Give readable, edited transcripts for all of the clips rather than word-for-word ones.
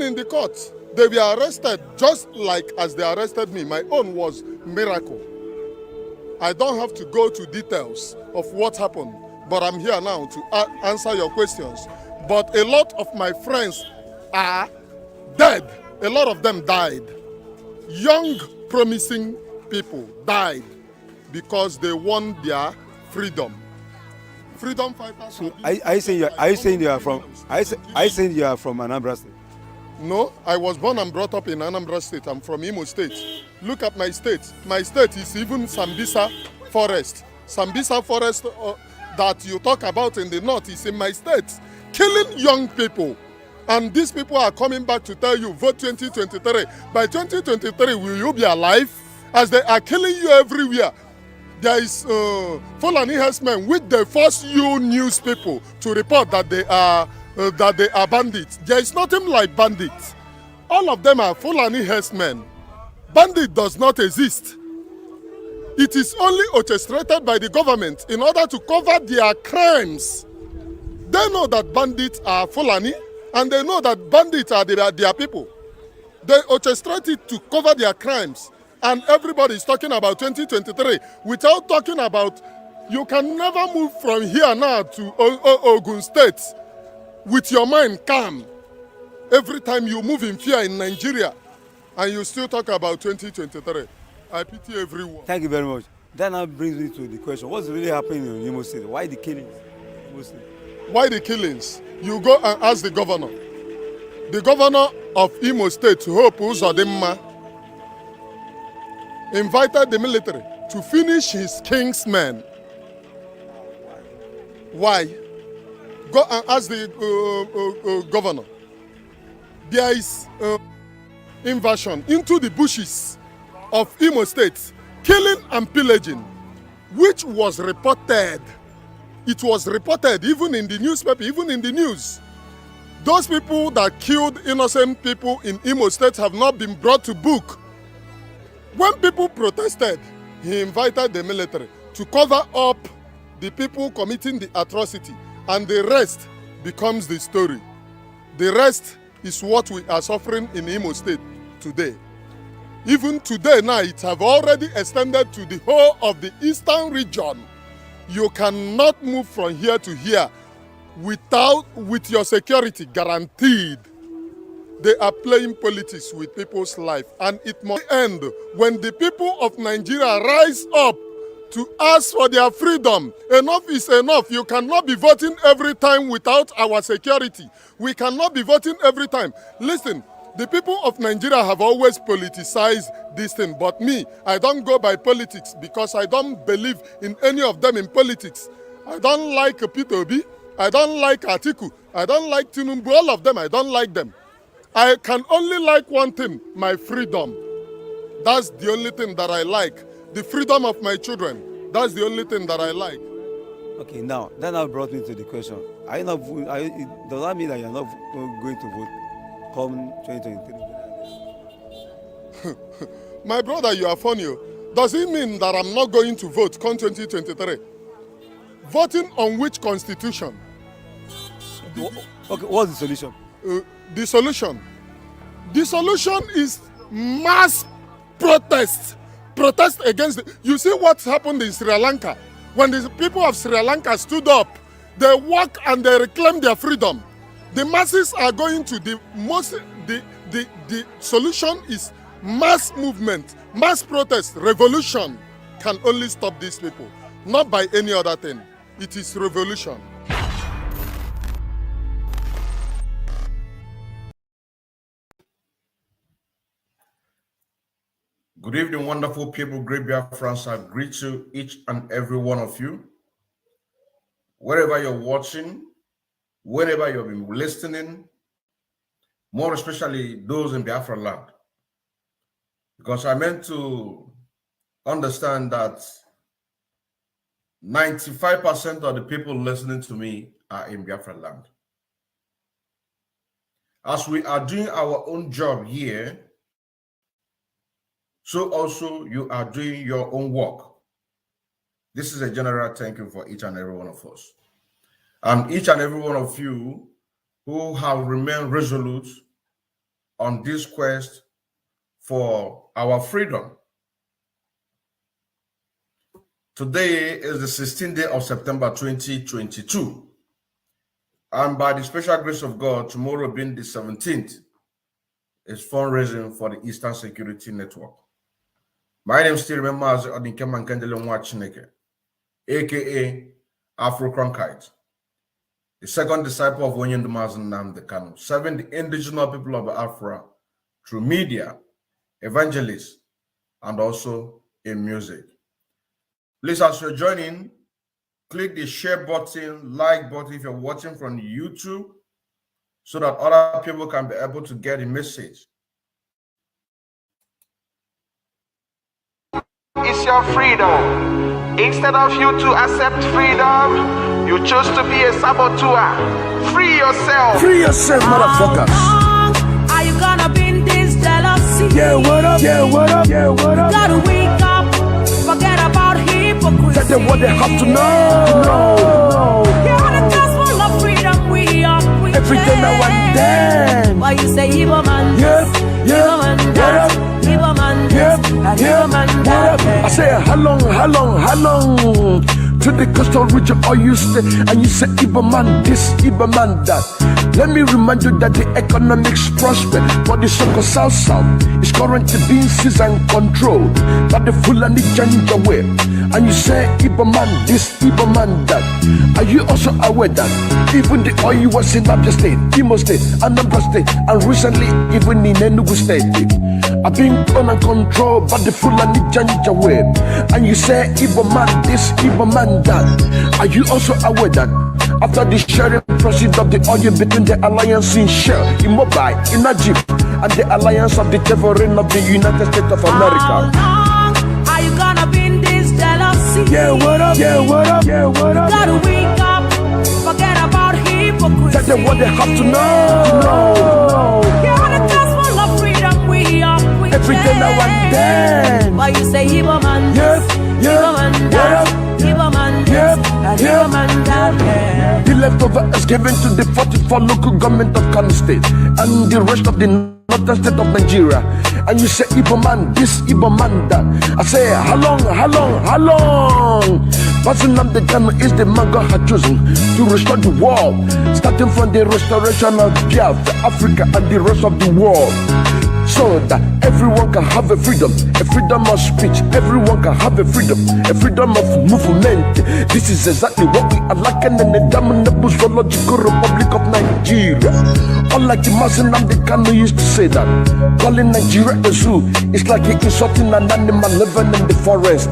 In the court, they were arrested just like as they arrested me. My own was miracle. I don't have to go to details of what happened, but I'm here now to answer your questions. But a lot of my friends are dead. A lot of them died. Young, promising people died because they won their freedom. Freedom fighters. So are you saying you are from Anambra State? No, I was born and brought up in Anambra State. I'm from Imo State. Look at my state. My state is even Sambisa Forest. Sambisa Forest that you talk about in the north is in my state. Killing young people. And these people are coming back to tell you, vote 2023. By 2023, will you be alive? As they are killing you everywhere. There is Fulani herdsmen which they force you news people to report that they are bandits. There is nothing like bandits. All of them are Fulani herdsmen. Bandit does not exist. It is only orchestrated by the government in order to cover their crimes. They know that bandits are Fulani and they know that bandits are their people. They orchestrate it to cover their crimes. And everybody is talking about 2023 without talking about you can never move from here now to Ogun State with your mind calm. Every time you move in fear in Nigeria and you still talk about 2023. I pity everyone. Thank you very much. That now brings me to the question. What's really happening in Imo State? Why the killings? Why the killings? You go and ask the governor. The governor of Imo State, Hope Uzodimma, invited the military to finish his king's men. Why? Go and ask the governor. There is invasion into the bushes of Imo State, killing and pillaging, which was reported. It was reported even in the newspaper, even in the news. Those people that killed innocent people in Imo State have not been brought to book. When people protested, he invited the military to cover up the people committing the atrocity, and the rest becomes the story. The rest is what we are suffering in Imo State today. Even today now, it have already extended to the whole of the eastern region. You cannot move from here to here with your security guaranteed. They are playing politics with people's life, and it must end when the people of Nigeria rise up to ask for their freedom. Enough is enough. You cannot be voting every time without our security. We cannot be voting every time. Listen, the people of Nigeria have always politicized this thing, but me, I don't go by politics because I don't believe in any of them in politics. I don't like Peter Obi, I don't like Atiku, I don't like Tinubu, all of them, I don't like them. I can only like one thing, my freedom. That's the only thing that I like. The freedom of my children, that's the only thing that I like. Okay, now, that now brought me to the question. Does that mean that you're not going to vote come 2023? My brother, you are funny. Does it mean that I'm not going to vote come 2023? Voting on which constitution? Okay, what's the solution? The solution is mass protest. Protest against you see what happened in Sri Lanka? When the people of Sri Lanka stood up, they walked and they reclaimed their freedom. The masses are going to the solution is mass movement, mass protest, revolution can only stop these people, not by any other thing. It is revolution. Good evening, wonderful people, great Biafrans. I greet you, each and every one of you. Wherever you're watching, whenever you've been listening, more especially those in Biafraland. Because I meant to understand that 95% of the people listening to me are in Biafraland. As we are doing our own job here, so also you are doing your own work. This is a general thank you for each and every one of us. And each and every one of you who have remained resolute on this quest for our freedom. Today is the 16th day of September 2022. And by the special grace of God, tomorrow being the 17th, is fundraising for the Eastern Security Network. My name is still Mazi Odinkemma and Nwachineke, aka Afro Cronkite, the second disciple of Nwachineke, serving the indigenous people of Biafra through media, evangelists, and also in music. Please, as you're joining, click the share button, like button if you're watching from YouTube, so that other people can be able to get the message. It's your freedom. Instead of you to accept freedom, you choose to be a saboteur. Free yourself. Free yourself, motherfuckers. How long are you gonna be in this jealousy? Yeah, what up? Yeah, what up? Yeah, what up? Gotta wake up, forget about hypocrisy. Tell them what they have to know. You're the gospel of freedom we are preaching. Every day now and then. Why you say Igbo man? Yep, Igbo man that. Igbo man this. And Igbo man that. I say, how long? To the coastal region, or you stay and you say, Igbo man this, Igbo man that. Let me remind you that the economics prosper, but the so-called South is currently being seized and controlled by the Fulani Janja way. And you say, Igbo man this, Igbo man that. Are you also aware that even the oil was in Abia State, Imo State, Anambra State, and recently even in Enugu State are being owned and controlled by the Fulani Janja way? And you say, Igbo man this, Igbo man that. Are you also aware that after the sharing proceeds of the oil between the alliance in Shell, in Mobile, in Egypt, and the alliance of the sovereign of the United States of America? How long are you gonna be in this jealousy? Yeah, what up? Yeah, what up? Yeah, what up? Gotta wake up, forget about hypocrisy. Tell them what they have to know. You're the gospel of freedom we are preaching. Every day now and then. Why you say Igbo man this, Igbo man that, Igbo man this, and Igbo man that. The leftover is given to the 44 local government of Kano State and the rest of the northern state of Nigeria. And you say Igbo man this, Igbo man that. I say, how long? Mazi Odinkemma is the man God had chosen to restore the world, starting from the restoration of Biafra, Africa, and the rest of the world, so that everyone can have a freedom of speech, everyone can have a freedom of movement. This is exactly what we are lacking in the damnable zoological Republic of Nigeria. Unlike the Mazi Odinkemma used to say that calling Nigeria a zoo is like insulting an animal living in the forest.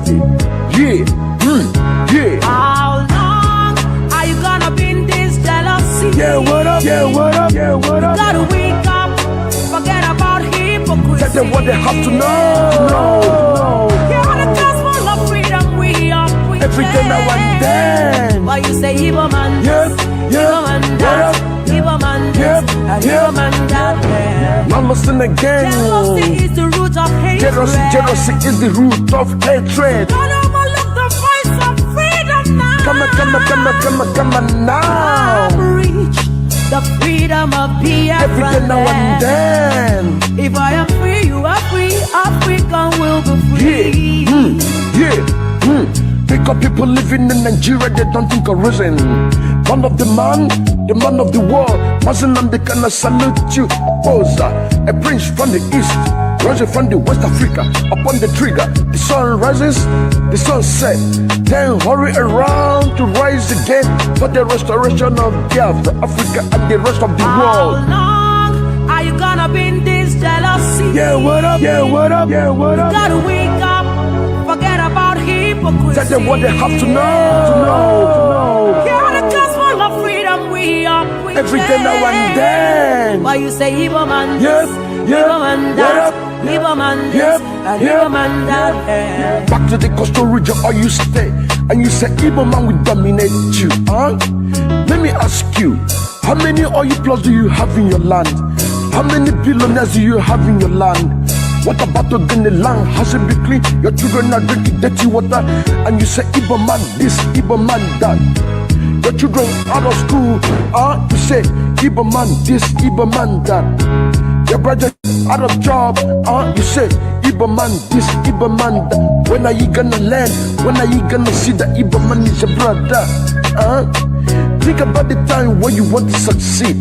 Yeah. How long are you gonna be in this jealousy? Yeah, what up? Yeah, what up? Yeah, what up? Gotta wake up, forget about hypocrisy. Tell them what they have to know. You're the gospel of freedom we are preaching. Every day now and then. Why you say Igbo man this, Igbo man that, Igbo man this, and Igbo man that. Now listen again. Jealousy is the root of hatred. Jealousy is the root of hatred. Don't overlook the voice of freedom now. Come on now. Reach the freedom of Biafraland. Every day now and then. If I am free, you are free. Africa will be free. Pick up people living in Nigeria, they don't think of reason. Man of the man of the world. Mazi Odinkemma salute you. Posa, a prince from the east, rising from the West Africa. Upon the trigger, the sun rises, the sun sets. Then hurry around to rise again for the restoration of Biafra, Africa, and the rest of the world. How long are you gonna be in this jealousy? Yeah, what up? Yeah, what up? Yeah, what up? Gotta wake up, forget about hypocrisy. Tell them what they have to know. You're the gospel of freedom we are preaching. Every day now and then. Why you say Igbo man Yes, this, yeah, Igbo man what that, up? Igbo man this, Yep, and yep. Igbo man that. Back to the coastal region, or you stay and you say Igbo man will dominate you. Let me ask you, how many oil plots do you have in your land? How many billionaires do you have in your land? What about the land? Has it been clean? Your children are drinking dirty water, and you say Igbo man this, Igbo man that. Your children out of school, you say Igbo man this, Igbo man that. Your brother out of job, you say, Igbo man this, Igbo man that. When are you gonna land? When are you gonna see that Igbo man is your brother? Think about the time when you want to succeed.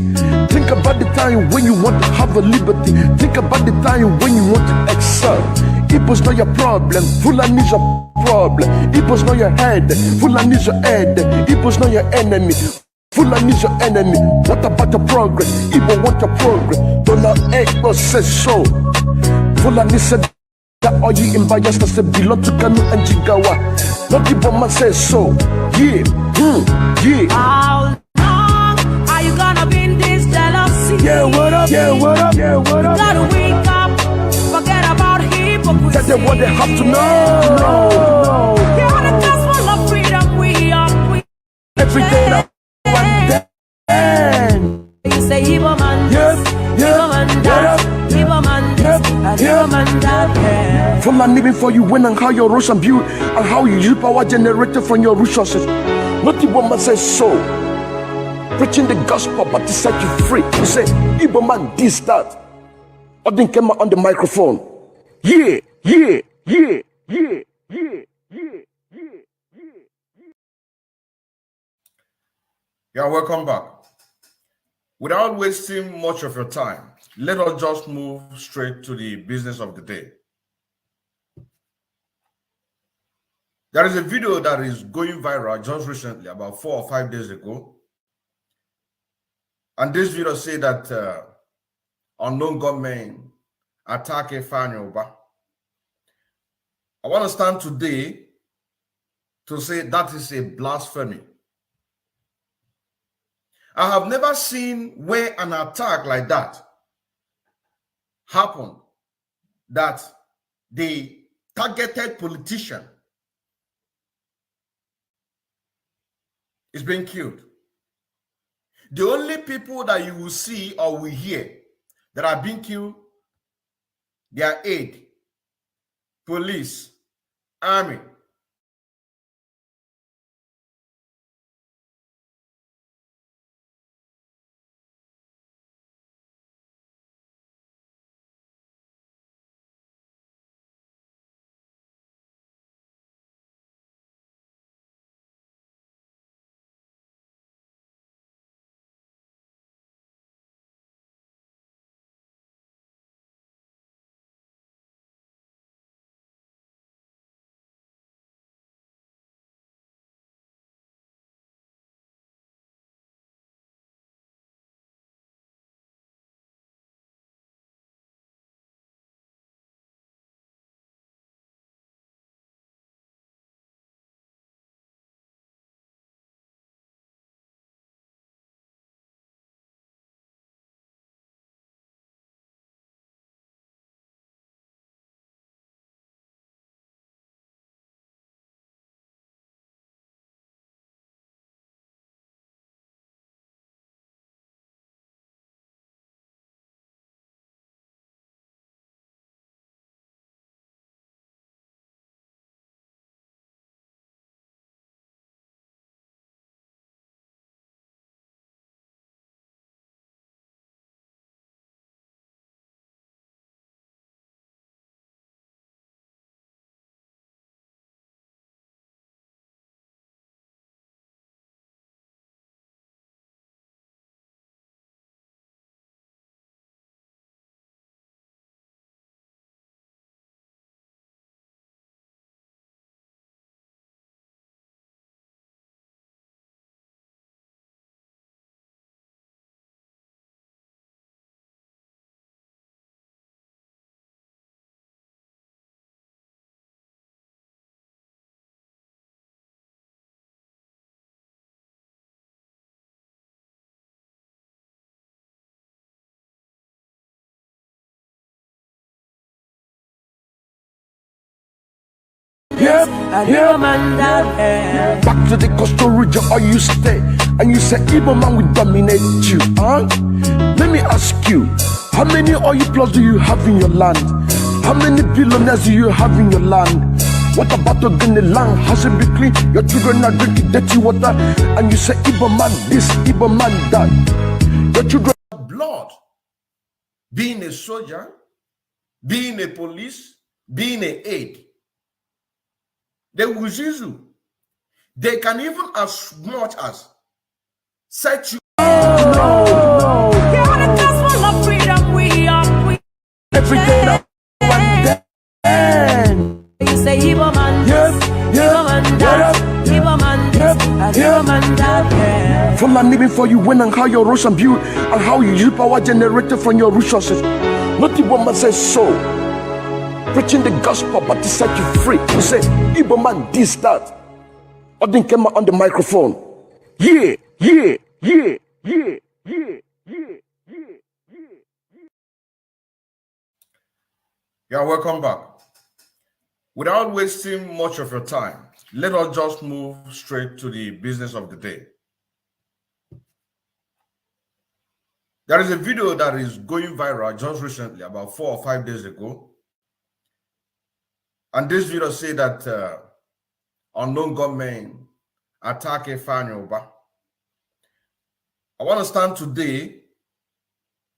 Think about the time when you want to have a liberty. Think about the time when you want to excel. Igbo's not your problem, Fulani's your problem. Igbo's not your head, Fulani's your head. Igbo's not your enemy, Fulani's your enemy. What about your progress? Igbo want your progress. Donald Igbo says so. Fulani said that all you in Bayelsa said belong to Kanu and Jigawa. Not Igbo man says so. Yeah, yeah. How long are you gonna be in this jealousy? Yeah, what up? Yeah, what up? Yeah, what up? You gotta wake up, forget about hypocrisy. That's what they have to know. No. You're on the gospel of freedom, we are. Every day now and then. You say Igbo man, Yes, Igbo man that, Igbo man this, and Igbo man that. From my living for you when and how your Russian build and how you use power generated from your resources. Not Igbo man says so. Preaching the gospel but to set you free. You say Igbo man this, that. Odinkemma on the microphone. Yeah, yeah, yeah, yeah, yeah, yeah, yeah. Yeah, welcome back. Without wasting much of your time, let us just move straight to the business of the day. There is a video that is going viral just recently, about 4 or 5 days ago. And this video says that unknown gunmen attack a Fanyoba. I want to stand today to say that is a blasphemy. I have never seen where an attack like that happened, that the targeted politician is being killed. The only people that you will see or will hear that are being killed, their aid, police, army. Yeah, And Igbo man that. back to the coastal region or you stay and you say Igbo man will dominate you. Let me ask you, how many oil plots do you have in your land? How many billionaires do you have in your land? What about the land? Has it been clean? Your children are drinking dirty water and you say Igbo man this, Igbo man that. Your children Blood. being a soldier, being a police, being an aide. They will use you. They can even as much as set you. Yeah, the gospel of freedom we are. Every day now and then. You say Igbo man, Yep, Igbo man that, Igbo man this, and Igbo man that, yeah. From my living for you when and how your rose and build and how you use power generated from your resources. Not the woman says so. Preaching the gospel, but to set you free. You say, Igbo man, this, that. Odinkemma on the microphone. Yeah, yeah, yeah, yeah, yeah, yeah, yeah, yeah. Yeah, welcome back. Without wasting much of your time, let us just move straight to the business of the day. There is a video that is going viral just recently, about 4 or 5 days ago. And this video says that unknown gunmen attack a Fanyoba. I want to stand today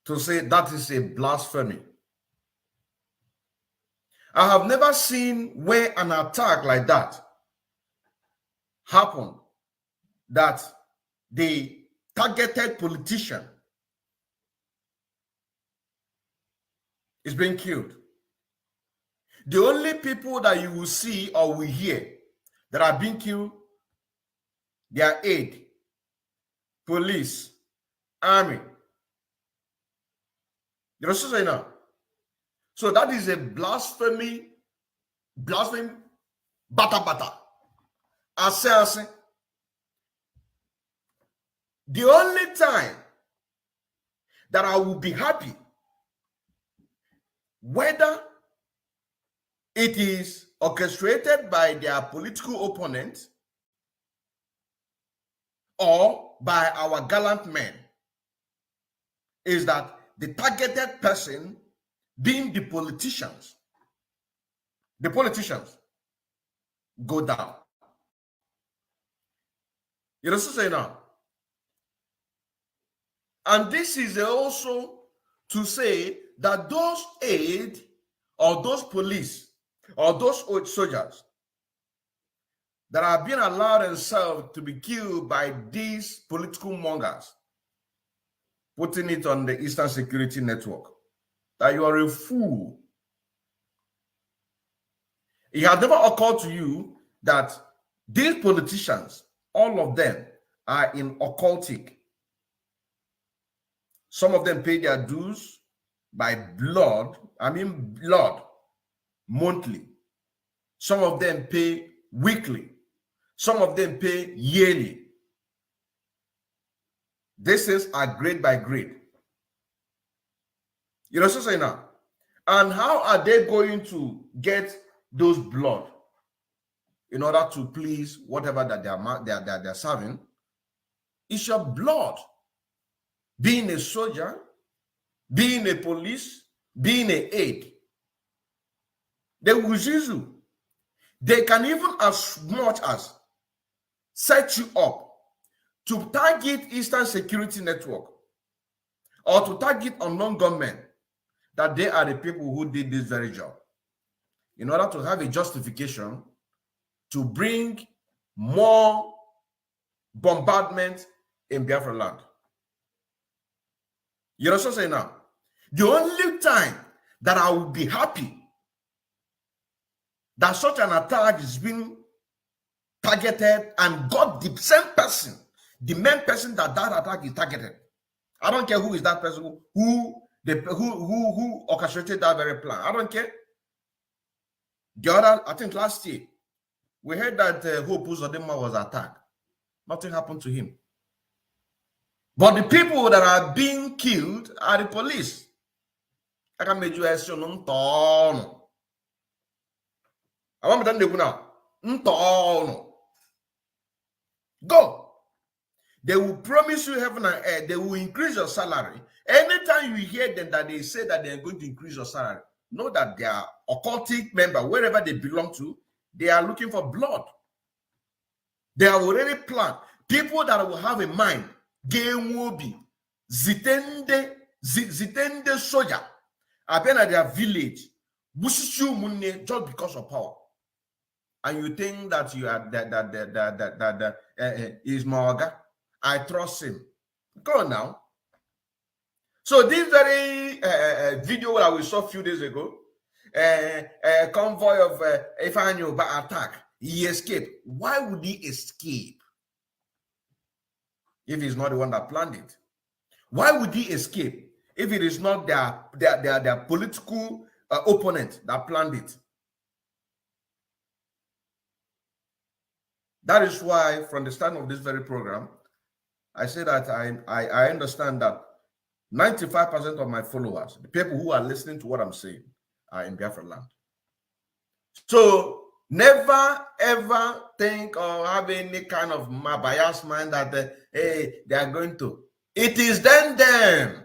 to say that is a blasphemy. I have never seen where an attack like that happened, that the targeted politician is being killed. The only people that you will see or will hear that are being killed, their aid, police, army. You know what I'm saying now? So that is a blasphemy, bata. Ase. The only time that I will be happy, whether it is orchestrated by their political opponent or by our gallant men, is that the targeted person being the politicians go down. You know what I'm saying now? And this is also to say that those aid or those police or those soldiers that are being allowed themselves to be killed by these political mongers, putting it on the Eastern Security Network, that you are a fool. It has never occurred to you that these politicians, all of them, are in occultic. Some of them pay their dues by blood, monthly. Some of them pay weekly. Some of them pay yearly. These things are grade by grade. You know what I'm saying now? And how are they going to get those blood in order to please whatever that they're serving? It's your blood. Being a soldier, being a police, being an aide. They will use you. They can even as much as set you up to target Eastern Security Network or to target unknown gunmen, that they are the people who did this very job, in order to have a justification to bring more bombardment in Biafraland. You know what I'm saying now? The only time that I will be happy that such an attack is being targeted and got the same person, the main person that attack is targeted. I don't care who is that person, who orchestrated that very plan. I don't care. The other, I think last year, we heard that Hope Uzodinma was attacked. Nothing happened to him. But the people that are being killed are the police. I can make you assume I want to now. Go. They will promise you heaven and earth. They will increase your salary. Anytime you hear them that they say that they are going to increase your salary, know that they are occultic member, wherever they belong to, they are looking for blood. They have already planned. People that will have a mind, game will be zitende soja. I've been at their village, just because of power. And you think that you are that is Morga. I trust him. Go on now. So this very video that we saw a few days ago, convoy of Ifeanyi attack, he escaped. Why would he escape if he's not the one that planned it? Why would he escape if it is not their political opponent that planned it? That is why, from the start of this very program, I say that I understand that 95% of my followers, the people who are listening to what I'm saying, are in Biafraland. So never ever think or have any kind of biased mind that hey, they are going to. It is then them.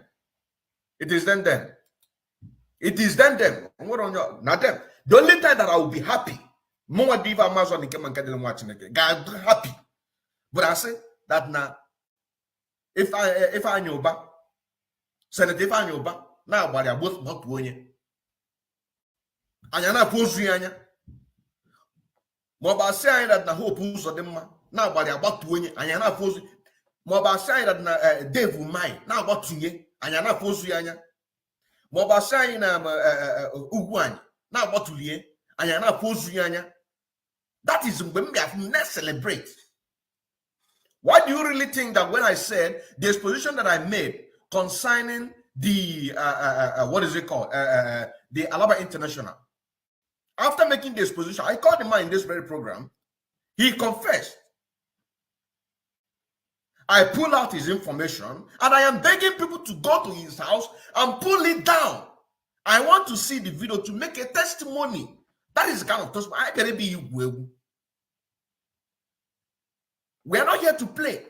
It is then them. It is then them. Not them. The only time that I will be happy, more diva Mazi Odinkemma and Nwachineke, God happy. But I say that now, if I knew about Senator if I knew about now, but I both not winning. Anyana pozu yanya. Mo ba say that na hope uso dem ma. Na ba dia gbatuonye anyana pozu. Mo ba say that na Dave Umai na gbatunye anyana pozu yanya. Mo ba say na Ugwan na gbatulie anyana pozu yanya. That is when we have next celebrate. Why do you really think that when I said the exposition that I made concerning the what is it called? The Alaba International. After making the exposition, I called him out in this very program. He confessed. I pull out his information and I am begging people to go to his house and pull it down. I want to see the video to make a testimony. That is the kind of testimony. I can be. We are not here to play.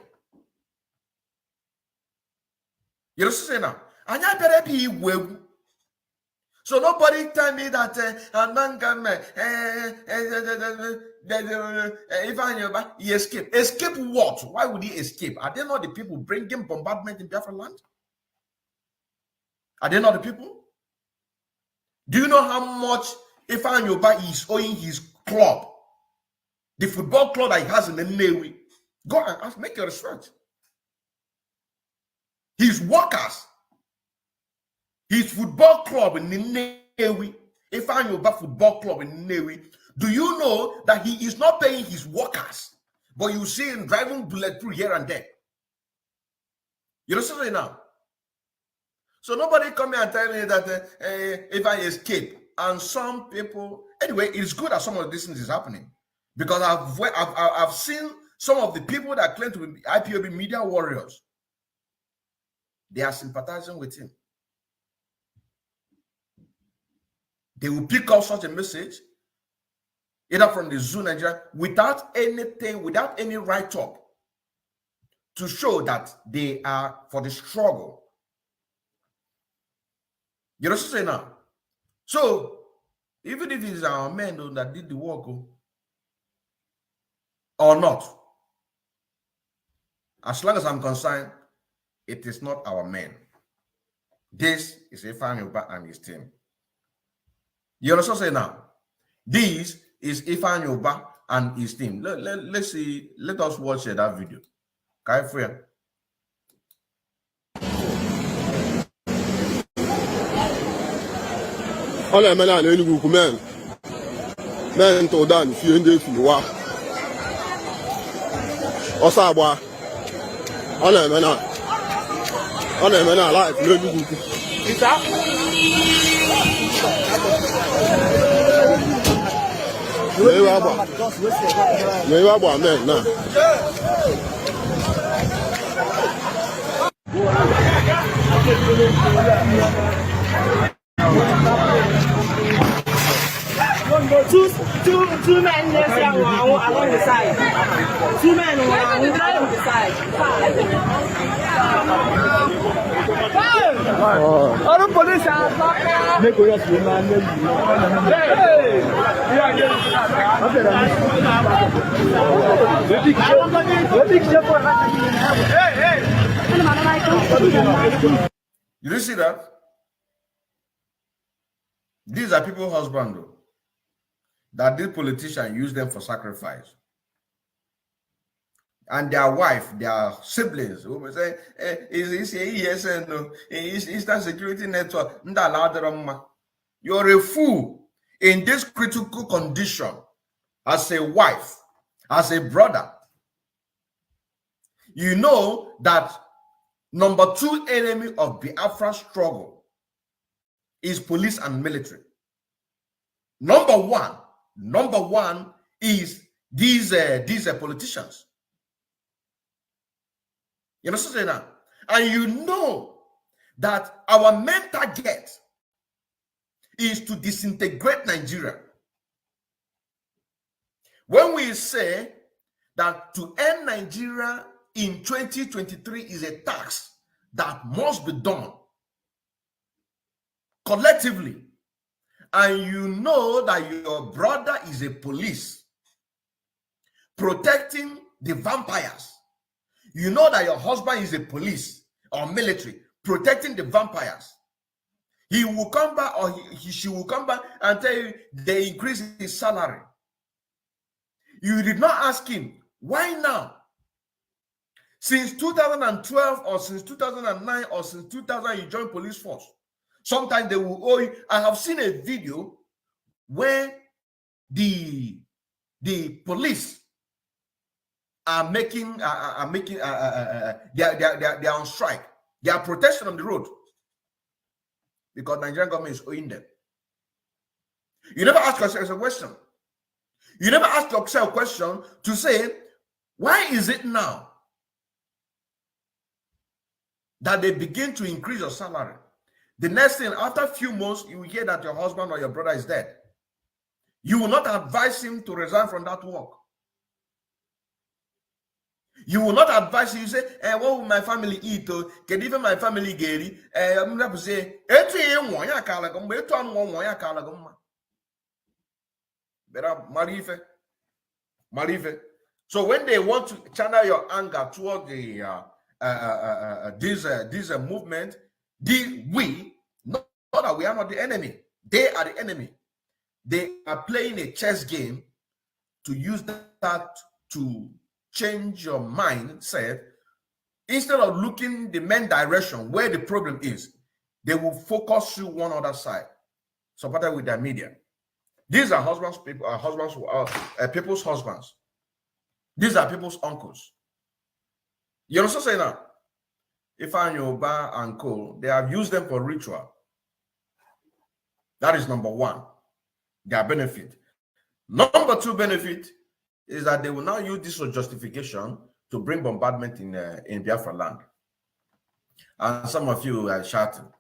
You know what I'm saying now? And I better be well. So nobody tell me that he escaped. Escape what? Why would he escape? Are they not the people bringing bombardment in Biafraland? Are they not the people? Do you know how much Ifeanyi is owing his club? The football club that he has in the Navy. Go and ask, make your research. His workers. His football club in the Navy, Ifeanyi football club in the Navy, do you know that he is not paying his workers, but you see him driving bulletproof here and there? You know what I'm saying now? So nobody come here and tell me that if I escape, and some people, anyway, it's good that some of these things is happening because I've seen some of the people that claim to be IPOB media warriors. They are sympathizing with him. They will pick up such a message, either from the Zoo Nigeria, without anything, without any write-up, to show that they are for the struggle. You know what I'm saying now? So, even if it's our men that did the work or not, as long as I'm concerned, it is not our men. This is Ifeanyi and his team. You understand what I'm saying now? This is Ifeanyi and his team. Let's see. Let us watch that video. Okay, friend. All I'm not any good man. Man to done few in the few. Osabwa. All I'm not. All I'm not like no good. Is that? Me wa bo amen na. Two men left here along the side. Two men along the side. All the police are make us You see that? These are people's husbands, though, that this politician use them for sacrifice. And their wife, their siblings, who will say, is ESN, Eastern Security Network. You're a fool in this critical condition as a wife, as a brother. You know that number 2 enemy of Biafra struggle is police and military. Number one is these politicians. You know what I'm saying now? And you know that our main target is to disintegrate Nigeria. When we say that to end Nigeria in 2023 is a task that must be done collectively, and you know that your brother is a police protecting the vampires, you know that your husband is a police or military protecting the vampires, he will come back, or she will come back and tell you they increase his salary. You did not ask him, why now? Since 2012 or since 2009 or since 2000 you joined police force. Sometimes they will owe you. I have seen a video where the police are making they are on strike. They are protesting on the road because Nigerian government is owing them. You never ask yourself a question. You never ask yourself a question to say, why is it now that they begin to increase your salary? The next thing, after a few months, you will hear that your husband or your brother is dead. You will not advise him to resign from that work. You will not advise him. You say, what will my family eat? Can even my family get it? I'm going to say, so when they want to channel your anger toward the this movement, not that we are not the enemy. They are the enemy. They are playing a chess game to use that to change your mindset. Instead of looking the main direction where the problem is, they will focus you one other side, supported with their media. These are husbands, people's husbands. These are people's uncles. You also say now, if I'm your bar and co, they have used them for ritual. That is number one, their benefit. Number two benefit is that they will now use this for justification to bring bombardment in Biafraland. And some of you are shouting.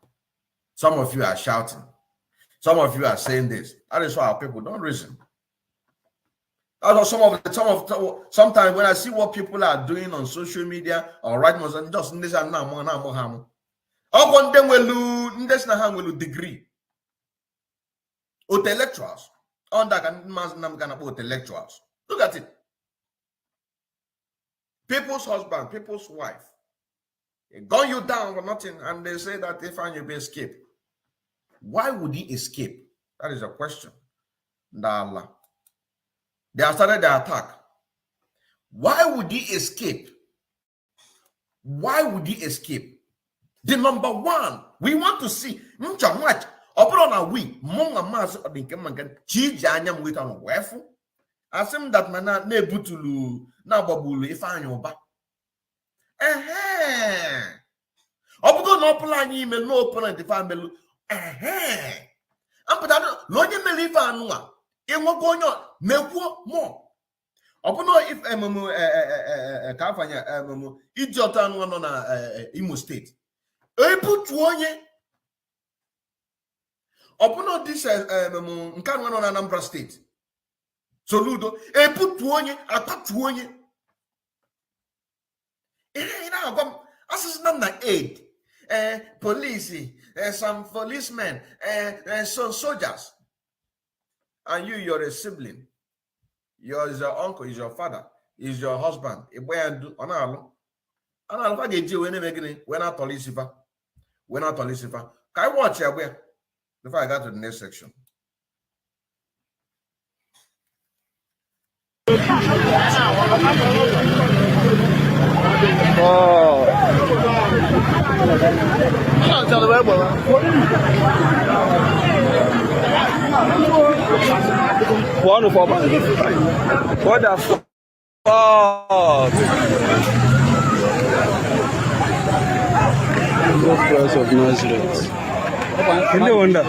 Some of you are shouting. Some of you are saying this. That is why our people don't reason. Sometimes when I see what people are doing on social media or writing on just this and now, one them will degree. Intellectuals. Intellectuals. Look at it. People's husband, people's wife. They gun you down for nothing, and they say that if you be escape. Why would he escape? That is a question. They have started the attack. Why would he escape? Why would he escape? The number one, we want to see much. We Mazi Odinkemma chiji anyam with on wefu. Asem that mana ne butulu na babulu ifanya oba. Obugo no plan email no opponent if I'm I'm put out no you believe anua. It won't go on make more. Open if Kafanya Ijotan one on Imo State. Put one ye. Open this can one on Anambra State. So Ludo, put one ye, I put one ye. Assistant 8. Police, some policemen, some soldiers. And you're a sibling. You're your uncle, is your father, is your husband. We're not Can I watch your way? before I got to the next section. What the fuck? Jesus Christ of Nazareth. No wonder.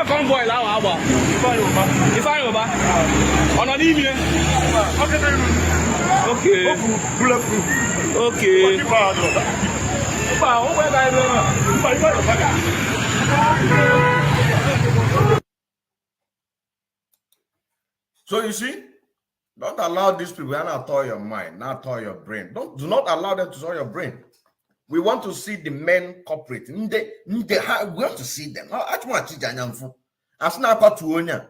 Convoy okay. So you see, don't allow these people to toy your mind, not toy your brain. Do not allow them to toy your brain. We want to see the men corporate. We want to see them. As na kwa tuonya.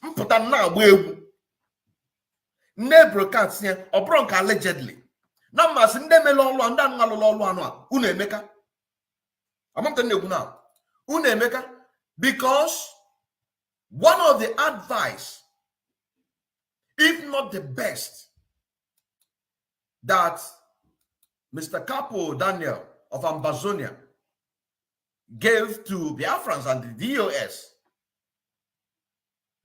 Mputa na wewu. Broadcast here, or bronca allegedly. Na mas nde melolo and dan ngalolo anwa. Unemeka. I'm telling you now. Unemeka. Because one of the advice, if not the best, that Mr. Capo Daniel of Ambazonia gave to Biafrans and the DOS.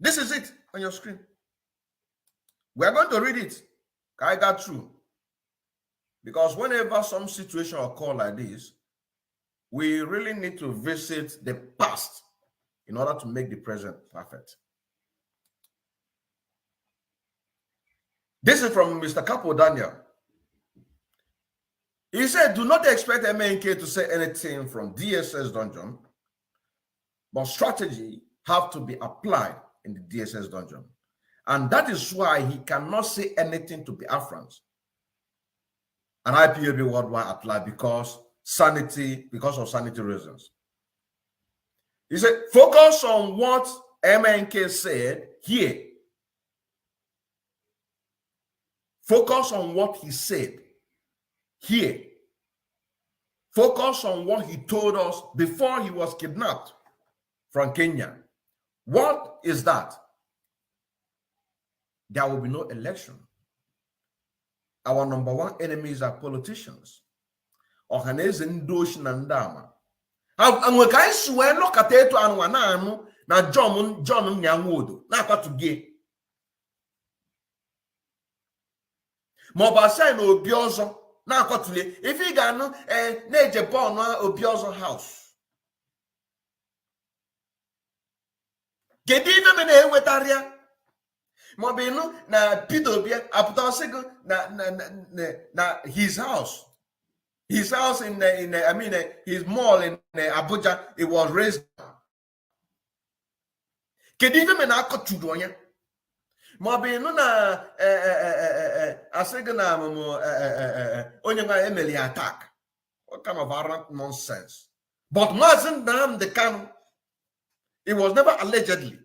This is it on your screen. We are going to read it. I got through. Because whenever some situation occur like this, we really need to visit the past in order to make the present perfect. This is from Mr. Capo Daniel. He said, do not expect MNK to say anything from DSS dungeon, but strategy have to be applied in the DSS dungeon. And that is why he cannot say anything to Biafrans. And IPOB worldwide apply because of sanity reasons. He said, focus on what MNK said here. Focus on what he said here. Focus on what he told us before he was kidnapped from Kenya. What is that? There will be no election. Our number one enemies are politicians. Ohaneze ndoshi na ndama. And kai suwe lokate etu anwa na anu na John Nyanwodo na akpatugie. Mobasa na obi ozo na akotule. If you ganu na Japan na obi ozo house. Kedu ife me na ewetaria? Mobinu na Pidobia aputa sigo na his house. His house in his mall in Abuja, it was raised. Kedive me na akotudonya. Mobinu na asigo na onye nga emeli attack. What kind of arrant nonsense? But Mazi Odinkemma, it was never allegedly.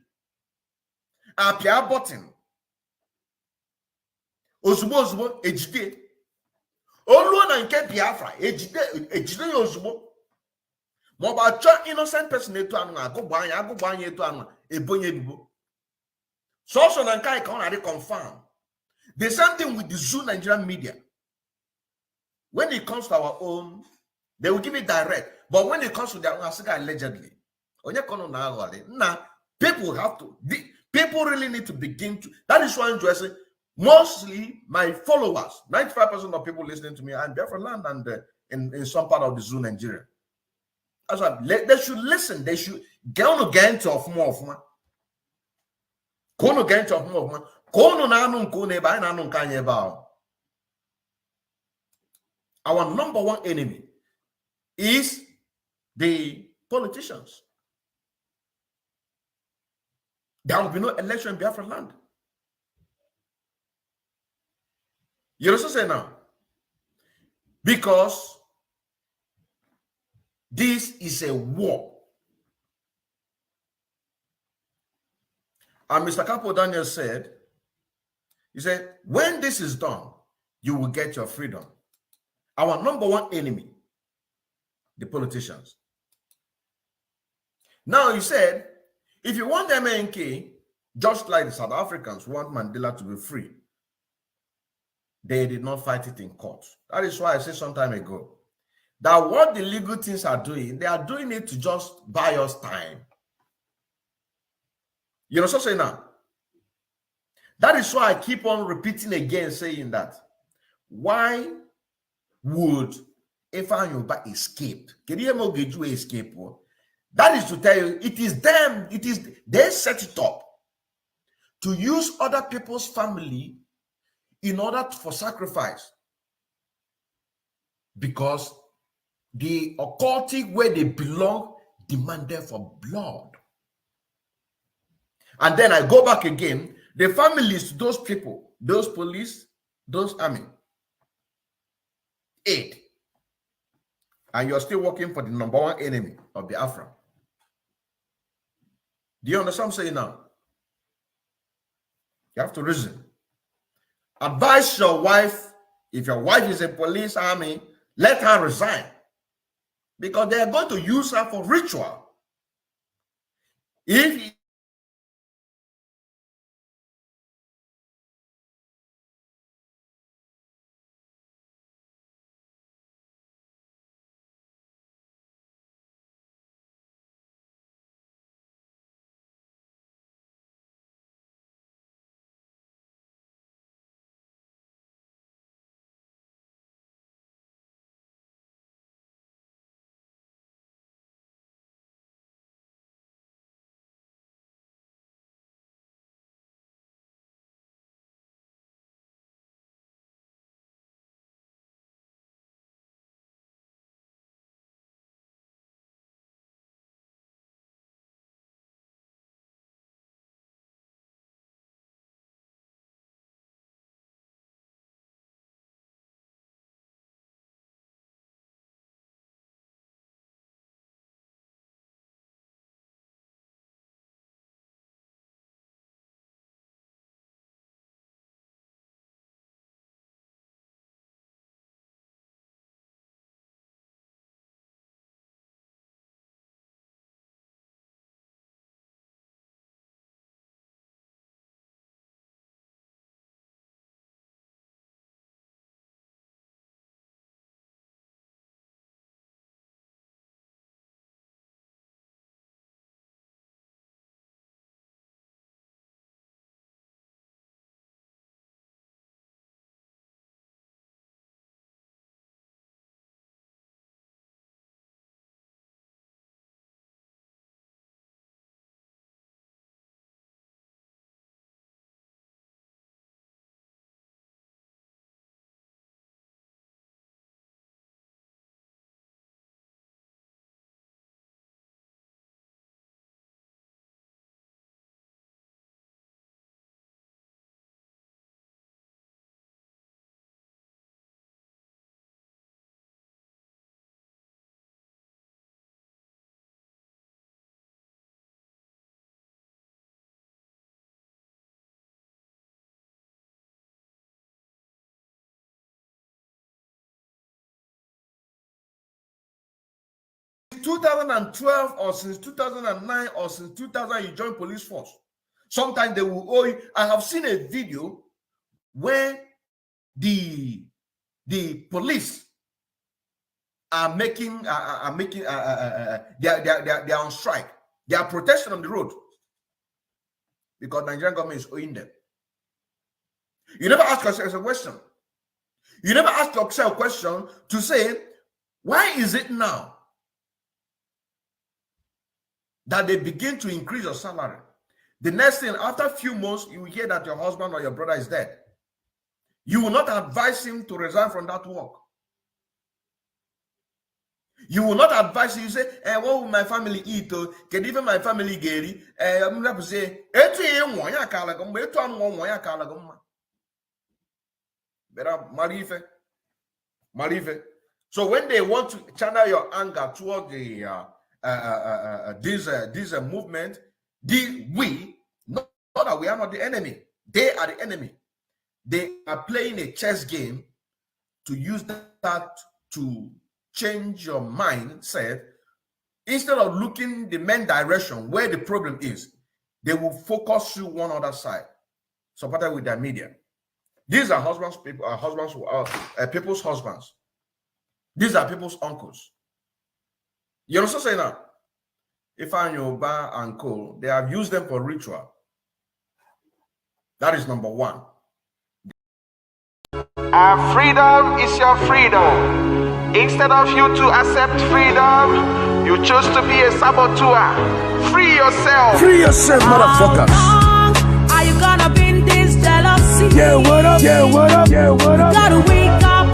Apia button. Ozugbo ejide. Olu na nke Biafra ejide ozugbo. Mo ba cho innocent person etu anu agugbo anya etu anu ebonye bibo. So na nkai ka on confirm. The same thing with the Zoo Nigerian media. When it comes to our own, they will give it direct. But when it comes to their own, allegedly, people have to. People really need to begin to. That is why I'm saying mostly my followers, 95% of people listening to me, are in Biafraland and in some part of the Zoo Nigeria. As they should listen. They should get on again to of more of one. Kono again to of more of one. Kono na anu kone ba na anu kanye ba. Our number one enemy is the politicians. There will be no election in Biafraland. You also say now, because this is a war. And Mr. Capo Daniel said, he said, when this is done, you will get your freedom. Our number one enemy, the politicians. Now he said, if you want MNK, just like the South Africans want Mandela to be free, they did not fight it in court. That is why I said some time ago that what the legal things are doing, they are doing it to just buy us time. You know what I'm saying now? That is why I keep on repeating again, saying that why would Ifeanyi escape? Escape? That is to tell you, it is them, they set it up to use other people's family in order for sacrifice. Because the occultic where they belong demanded for blood. And then I go back again, the families, those people, those police, those army, aid. And you're still working for the number one enemy of Biafra. Do you understand what I'm saying now? You have to reason. Advise your wife, if your wife is a police army, let her resign. Because they are going to use her for ritual. If since 2012 or since 2009 or since 2000 you join police force, sometimes they will owe you. I have seen a video where the police are making they are on strike. They are protesting on the road because Nigerian government is owing them. You never ask yourself a question. You never ask yourself a question to say, why is it now that they begin to increase your salary? The next thing, after a few months, you will hear that your husband or your brother is dead. You will not advise him to resign from that work. You will not advise him. You say, what will my family eat? Can even my family get it? I'm going to say, Marife. So when they want to channel your anger toward the this movement, not that we are not the enemy. They are the enemy. They are playing a chess game to use that to change your mindset. Instead of looking the main direction where the problem is, they will focus you one other side, supported with their media. These are husbands, people's husbands. These are people's uncles. You understand saying that? If I'm your bar and co, they have used them for ritual. That is number one. Freedom is your freedom. Instead of you to accept freedom, you choose to be a saboteur. Free yourself. Free yourself, motherfuckers. How long are you gonna be in this jealousy? Yeah, what up? Yeah, what up? Yeah, what up? You gotta wake up,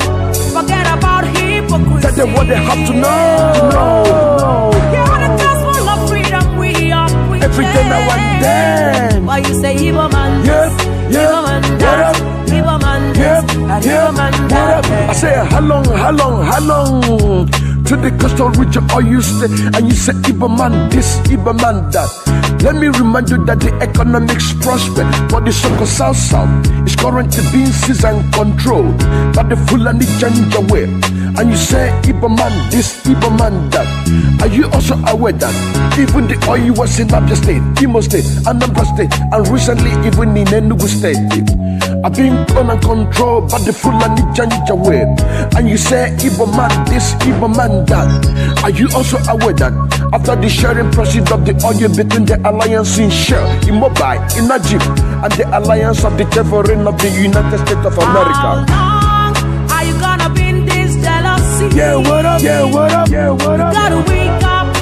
forget about hypocrisy. Tell them what they have to know. You're the gospel of freedom, we are preaching. Every day now and then. Why you say Igbo man? Yep, Igbo man what that. up? Igbo man Yep, this, and yep, Igbo man what that. up? I say, how long? To the coastal region, or you stay, and you say, Igbo man this, Igbo man that. Let me remind you that the economics prosper, but the so-called South is currently being seized and controlled by the Fulani Janjaweed. And you say, Igbo man this, Igbo man that. Are you also aware that even the oil was in Abia State, Imo State, Anambra State, and recently even in Enugu State are being owned and controlled by the Fulani Janjaweed? And you say, Igbo man this, Igbo man that. Are you also aware that after the sharing proceeds of the oil between the alliance in Shell, Immobile, in Egypt, and the alliance of the Chevron of the United States of America? How long are you gonna be in this jealousy? Yeah, what up? Yeah, what up? Yeah, what up? You gotta wake up,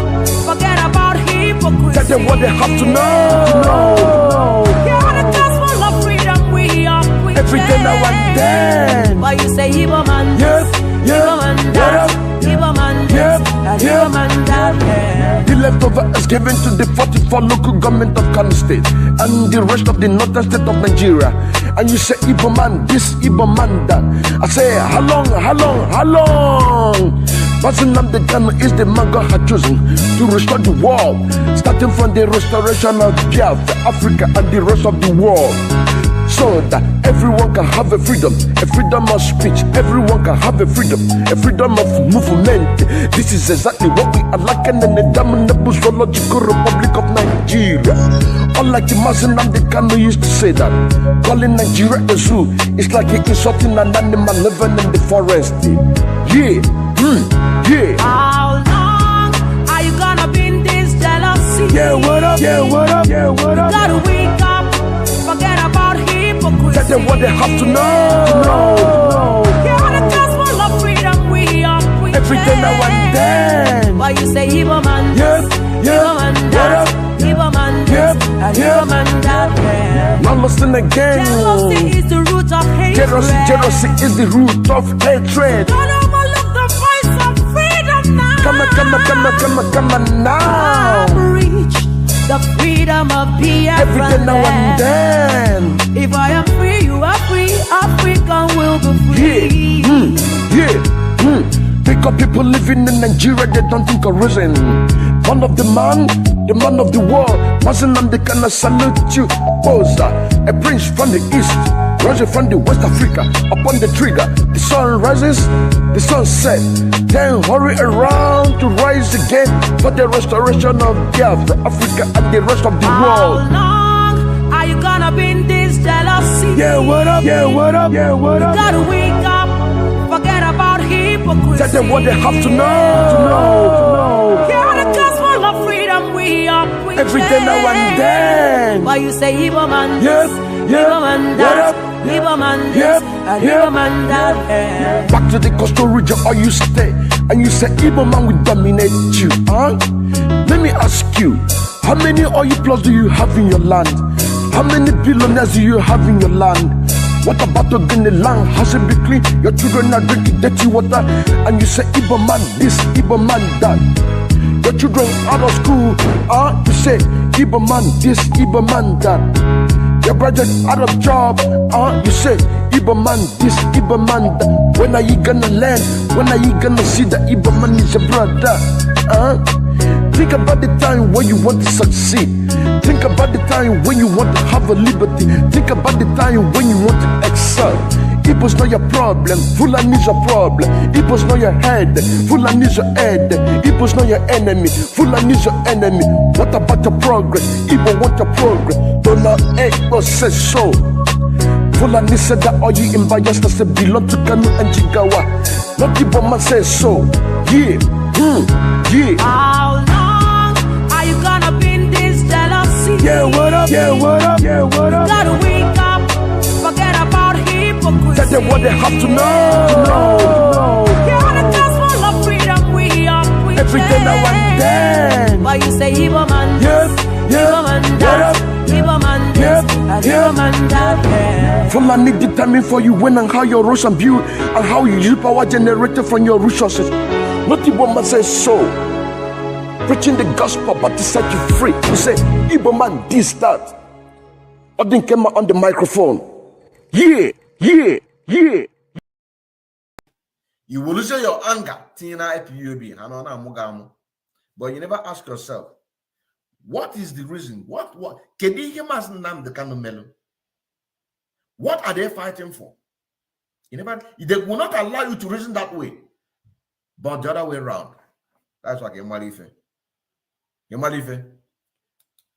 forget about hypocrisy. Tell them what they have to know. You're the gospel of freedom, we are preaching. Every day now and then. Why you say Igbo man? Yep, Igbo man what that. up? Igbo man this, Yep, and yep. Igbo man that. The leftover is given to the 44 local government of Kano State and the rest of the northern state of Nigeria. And you say, Igbo man this, Igbo man that. I say, how long? Mazi Odinkemma is the man God had chosen to restore the world, starting from the restoration of Biafra, Africa, and the rest of the world, so that everyone can have a freedom of speech, everyone can have a freedom of movement. This is exactly what we are lacking in the damnable zoological republic of Nigeria. Unlike the Mazi Odinkemma used to say that calling Nigeria a zoo is like insulting an animal living in the forest. Yeah. How long are you gonna be in this jealousy? Yeah, what up? Yeah, what up? Yeah, what up? You gotta wake up, forget about hypocrisy. Tell them what they have to know. You're the gospel of freedom, we are preaching. Every day now and then. Why you say Igbo man? Yep, Igbo man what that. up? Igbo man Yep, this, and yep. Igbo man that. Now listen again. Jealousy is the root of hatred. Jealousy is the root of hatred. Don't overlook the voice of freedom now. Come on now. Reach the freedom of Biafraland. Every day now and then. If I am free, you are free. Africa will be free. Because people living in Nigeria, they don't think of reason. Man of the man of the world. Mazi Odinkemma salute you. Boza, a prince from the east, rising from the West Africa. Upon the trigger, the sun rises, the sun sets. Then hurry around to rise again for the restoration of Biafra, Africa, and the rest of the world. How long are you gonna be in this jealousy? Yeah, what up? Yeah, what up? Yeah, what You up? gotta wake up, forget about hypocrisy. Tell them what they have to know. You're the gospel of freedom, we are preaching. Every day now and then. Why you say Igbo man? Yep, Igbo man what that. up? Igbo man this, Yep, and yep. Igbo man that. Back to the coastal region, or you stay, and you say Igbo man will dominate you. Let me ask you, how many oil plots do you have in your land? How many billionaires do you have in your land? What about the land? Has it been clean? Your children are drinking dirty water, and you say Igbo man this, Igbo man that. Your children out of school, you say Igbo man this, Igbo man that. Your brother out of job, you say Igbo man this, Igbo man that. When are you gonna learn? When are you gonna see that Igbo man is your brother? Think about the time when you want to succeed. Think about the time when you want to have a liberty. Think about the time when you want to excel. Igbo's not your problem, Fulani's your problem. Igbo's not your head, Fulani's your head. Igbo's not your enemy, Fulani's your enemy. What about your progress? Igbo want your progress. Donald Igbo says so. Fulani said that all you in Bayelsa said belong to Kanu and Jigawa. Not Igbo man says so. Yeah, yeah. How long are you gonna be in this jealousy? Yeah, what up? Yeah, what up? Yeah, what up? Gotta wake up, forget about hypocrisy. That's what they have to know. You're on a gospel of freedom, we are preaching. Every day now and then. But you say Igbo man this, Yep, Igbo man that, Igbo man this, and Igbo man that. Yeah. Fulani determine for you when and how your Russian build and how you use power generated from your resources. Not Igbo man says so. Preaching the gospel but to set you free. You say Igbo man this, that. Odinkemma on the microphone. Yeah, yeah, yeah. You will lose your anger, Tina IPUB, but you never ask yourself, what is the reason? What? What are they fighting for? They will not allow you to reason that way, but the other way around. That's what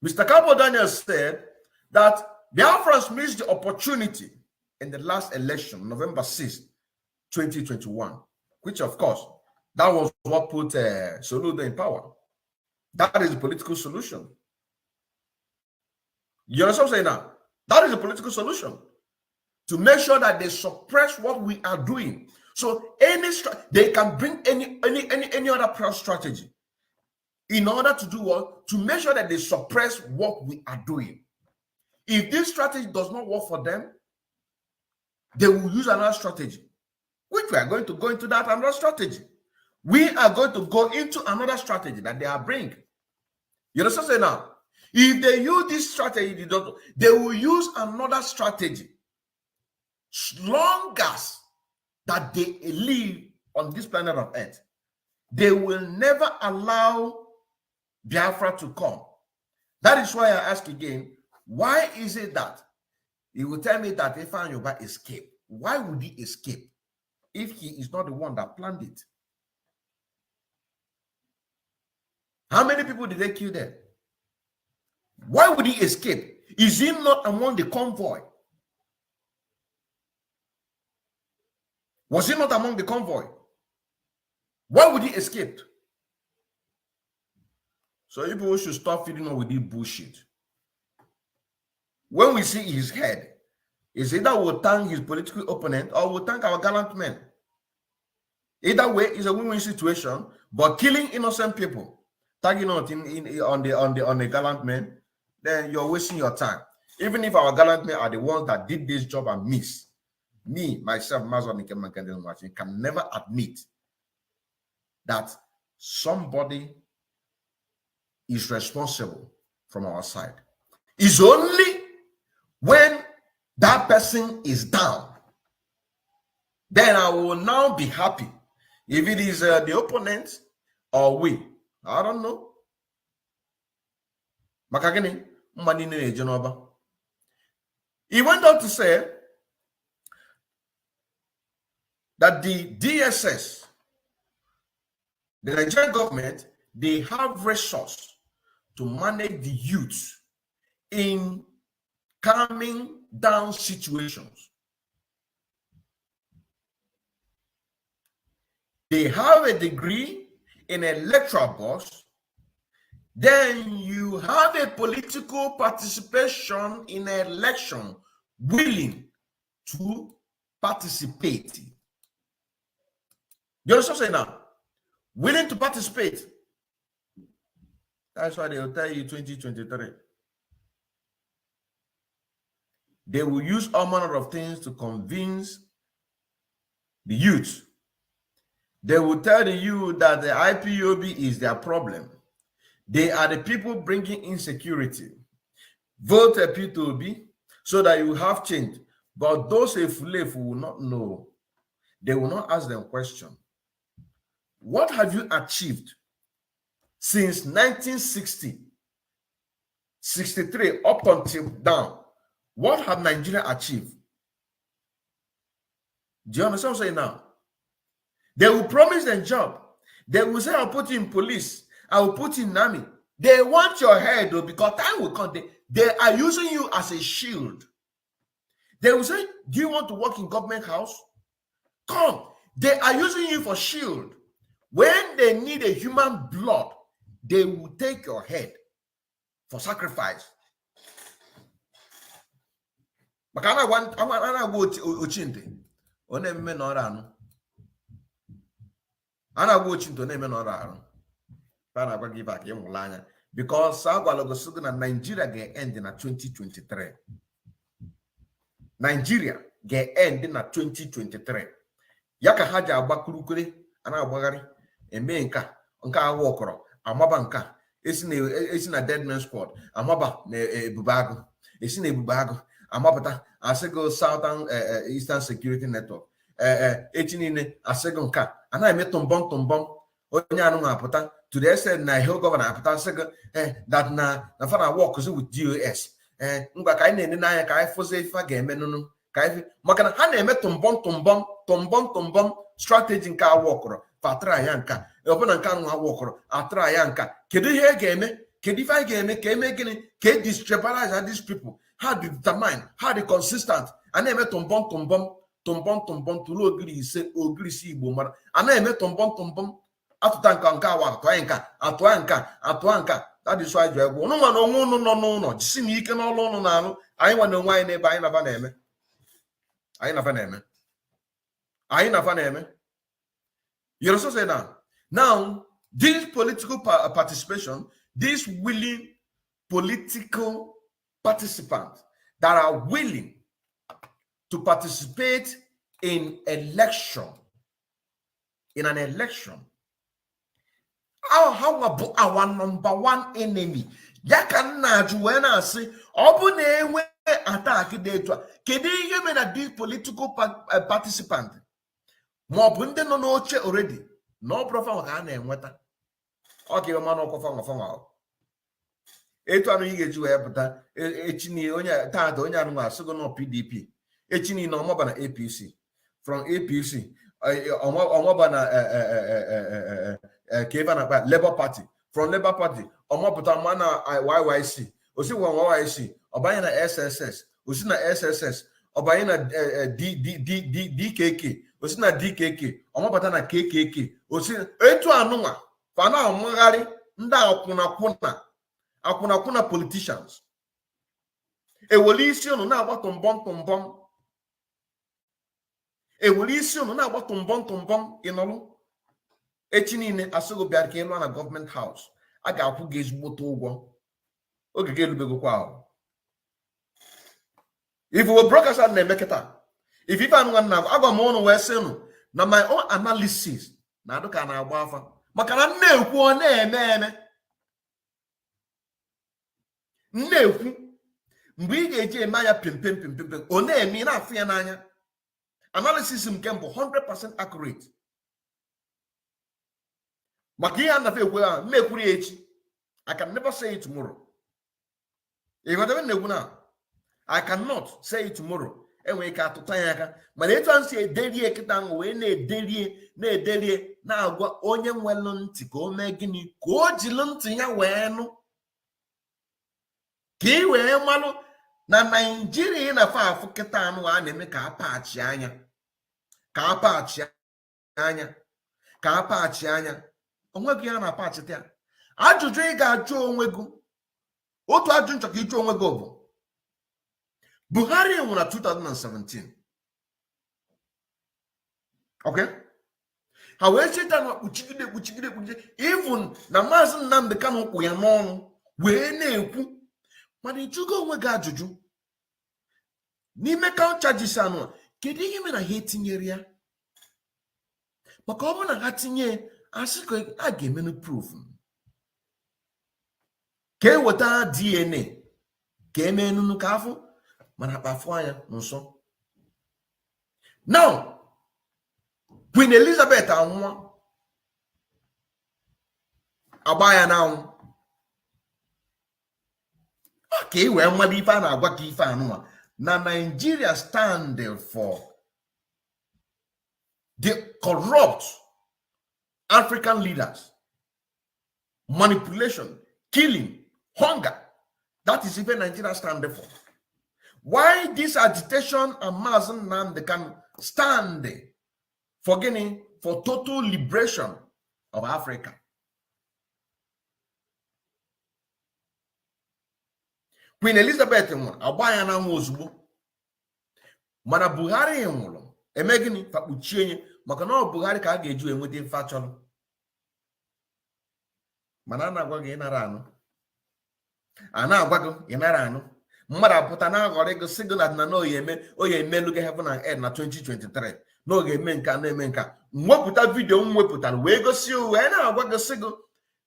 Mr. Capo Daniel said that Biafrans missed the opportunity in the last election, November 6, 2021, which of course, that was what put Soludo in power. That is the political solution. You understand what I'm saying now? That is the political solution. To make sure that they suppress what we are doing. So they can bring any other strategy in order to do what? To make sure that they suppress what we are doing. If this strategy does not work for them, they will use another strategy, which we are going to go into that another strategy. We are going to go into another strategy that they are bringing. You understand what I'm saying now? If they use this strategy, they will use another strategy. As long as that they live on this planet of Earth, they will never allow Biafra to come. That is why I ask again, why is it that you will tell me that Ifeanyi Ubah escaped? Why would he escape if he is not the one that planned it? How many people did they kill there? Why would he escape? Is he not among the convoy? Was he not among the convoy? Why would he escape? So you people should stop feeding on with this bullshit. When we see his head, is either we'll thank his political opponent or we'll thank our gallant men. Either way, it's a win-win situation, but killing innocent people, tagging out on the gallant men, then you're wasting your time. Even if our gallant men are the ones that did this job and miss, me, myself, Mazi Odinkemma, can never admit that somebody is responsible from our side. It's only when that person is down, then I will now be happy. If it is the opponent or we, I don't know. He went on to say that the DSS, the Nigerian government, they have resources to manage the youth in calming down situations. They have a degree in electoral box. Then you have a political participation in an election, willing to participate. You understand what I'm saying now? Willing to participate. That's why they'll tell you 2023. They will use all manner of things to convince the youth. They will tell the youth that the IPOB is their problem. They are the people bringing insecurity. Vote a P2B so that you have change. But those Efulefu will not know. They will not ask them question. What have you achieved since 1960, 63 up until down? What have Nigeria achieved? Do you understand what I'm saying now? They will promise them job. They will say, I'll put you in police. I will put you in army. They want your head though, because time will come. They are using you as a shield. They will say, do you want to work in government house? Come. They are using you for shield. When they need a human blood, they will take your head for sacrifice. Makana wana go ochinte. One me no ranu. Ana go ochinte one me no ranu. Para go give back yemulanya because sagwalo go sugu na Nigeria ga end na 2023. Nigeria ga end na 2023. Yaka haja agbakurukure ana agbagari eme nka awa okoro amaba nka esi na dead man squad amaba na ebubago esi na ebubago amapụta asịgo Southern Eastern Security Network echi niile asịgo nka ana eme tumbom onye anụ apụta to the extent na ihe governor apụta asịgo that na fana work with DOS ngwa ka anyị na-ene n'anya ka anyị fụzie ife ga-eme nụnụ ka anyị maka na ha na-eme tumbom strategy nke awa ọkọrọ patra ya nka ọbụna nke anụ awa ọkọrọ atra ya nka kedu ihe ga-eme kedu ife anyị ga-eme ka eme gịnị ka e destabilize these people how to determine how the consistent a na-eme tumbom tụrụ ogiri ise Igbo mara a na-eme tumbom atụta nke awa atụa nka that is why jụọ egwu ụnụ nwa na onwe ụnụ nọ n'ụlọ jisi na ike n'ọlụ ụnụ na-alụ anyị nwa na onwe anyị n'ebe anyị nafa na-eme you also say now this political participation, these willing political participants that are willing to participate in an election, how about our number one enemy? Yakanna juwena say obu na enwe attack dey to kedu ihe me na these political participant ma obu ndị nọ n'oche already no profile ka na enweta oge o manu okofa etu anu ige ji wee pụta echini onye taata onye anu asụgo no PDP echini na omoba na APC from APC omoba na Keva na Labour Party from Labour Party omoputa mana YYC osi won YYC obanye na SSS osi na SSS obanye na DKK osi na DKK omoputa na KKK osi etu anunwa fana omagari nda akwuna politicians eweli isi unu na agba tumbom inolu echi niile asụgo bịara ka ịlụ na gọọmenti haus a ga-akwụ gị ezigbote ụgwọ oge ga-elubegokwa ahụ if we broadcast na-eme kịta if ife anụ nwanna agwa m ụnụ wee sịnụ na my own analysis na adụ ka na-agba afa maka na nna-ekwu ọ na-eme nna-ekwu mgbe ị ga-eji eme anya pimpem ọ na-eme na-afụ ya n'anya analysis nke mbụ 100% accurate maka ihe anafe ekwe ha mmekwuru ya echi I can never say it tomorrow. If I don't know, I cannot say it tomorrow. Enwe ka atụta ya aka mana etu an si edelie kịta wee na-edelie na-agwa onye nwelu ntị ka o mee gịnị ka o jiri ntị ya wee nụ ka ị wee malụ na Naijiria na-afa afụ kịta anụ a na-eme ka apachi anya onwe gị ya na-apachite ya ajụjụ ị ga-ajụ onwe gị otu ajụ nchọ ka ịjụ onwe gị bụ Buhari nwụrụ na 2017 okay ha wee cheta na kpuchigide even na Maazị Nnamdi Kanu kwụ ya n'ọnụ wee na-ekwu mana ịjụgo onwe gị ajụjụ n'ime count charges anụ kedu ihe mere na ha etinyere ya maka ọ bụrụ na ha tinye asị ka a ga-emenu proof ka eweta DNA ka emenunu ka afọ mana kpafụ anya nso Now, Queen Elizabeth anwa abaya now. Okay, we mmadụ ife a na-agwa ka ife anụwa na Nigeria stand for the corrupt African leaders, manipulation, killing, hunger. That is even Nigeria stand for. Why this agitation and Mazi Nnamdi can stand for Guinea for total liberation of Africa? Queen Elizabeth agbaya na nwa ozugbo mana Buhari nwụrụ eme gịnị fakpuchie maka na ọ Buhari ka a ga-eji enweta ife achọrọ mana a na-agwa gị ịnara anụ a na-agwa gị ịnara anụ mmadụ apụta na-aghọrọ ego si gị na oye emelu gị heaven and earth na 2023 n'oge eme nka na-eme nka mwepụta vidio m wepụtara wee gosi wee na-agwa gị si gị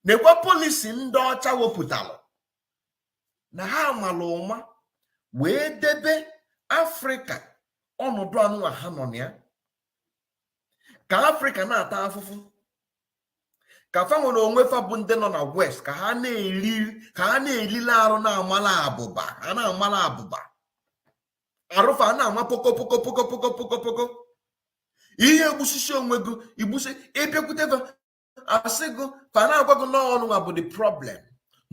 na-ekwe polisi ndị ọcha wepụtara na ha mara ụma wee debe Afrịka ọnọdụ anụnwa ha nọ na ya ka Afrịka na-ata afụfụ ka fa nwere onwe fa bụ ndị nọ na west ka ha na-elile arụ na-amala abụba ha na-amala abụba arụfa na-ama poko ihe egbusisi onwe gị igbusi ịbịakwute fa asị gị fa na-agwa gị n'ọnụnwa bụ the problem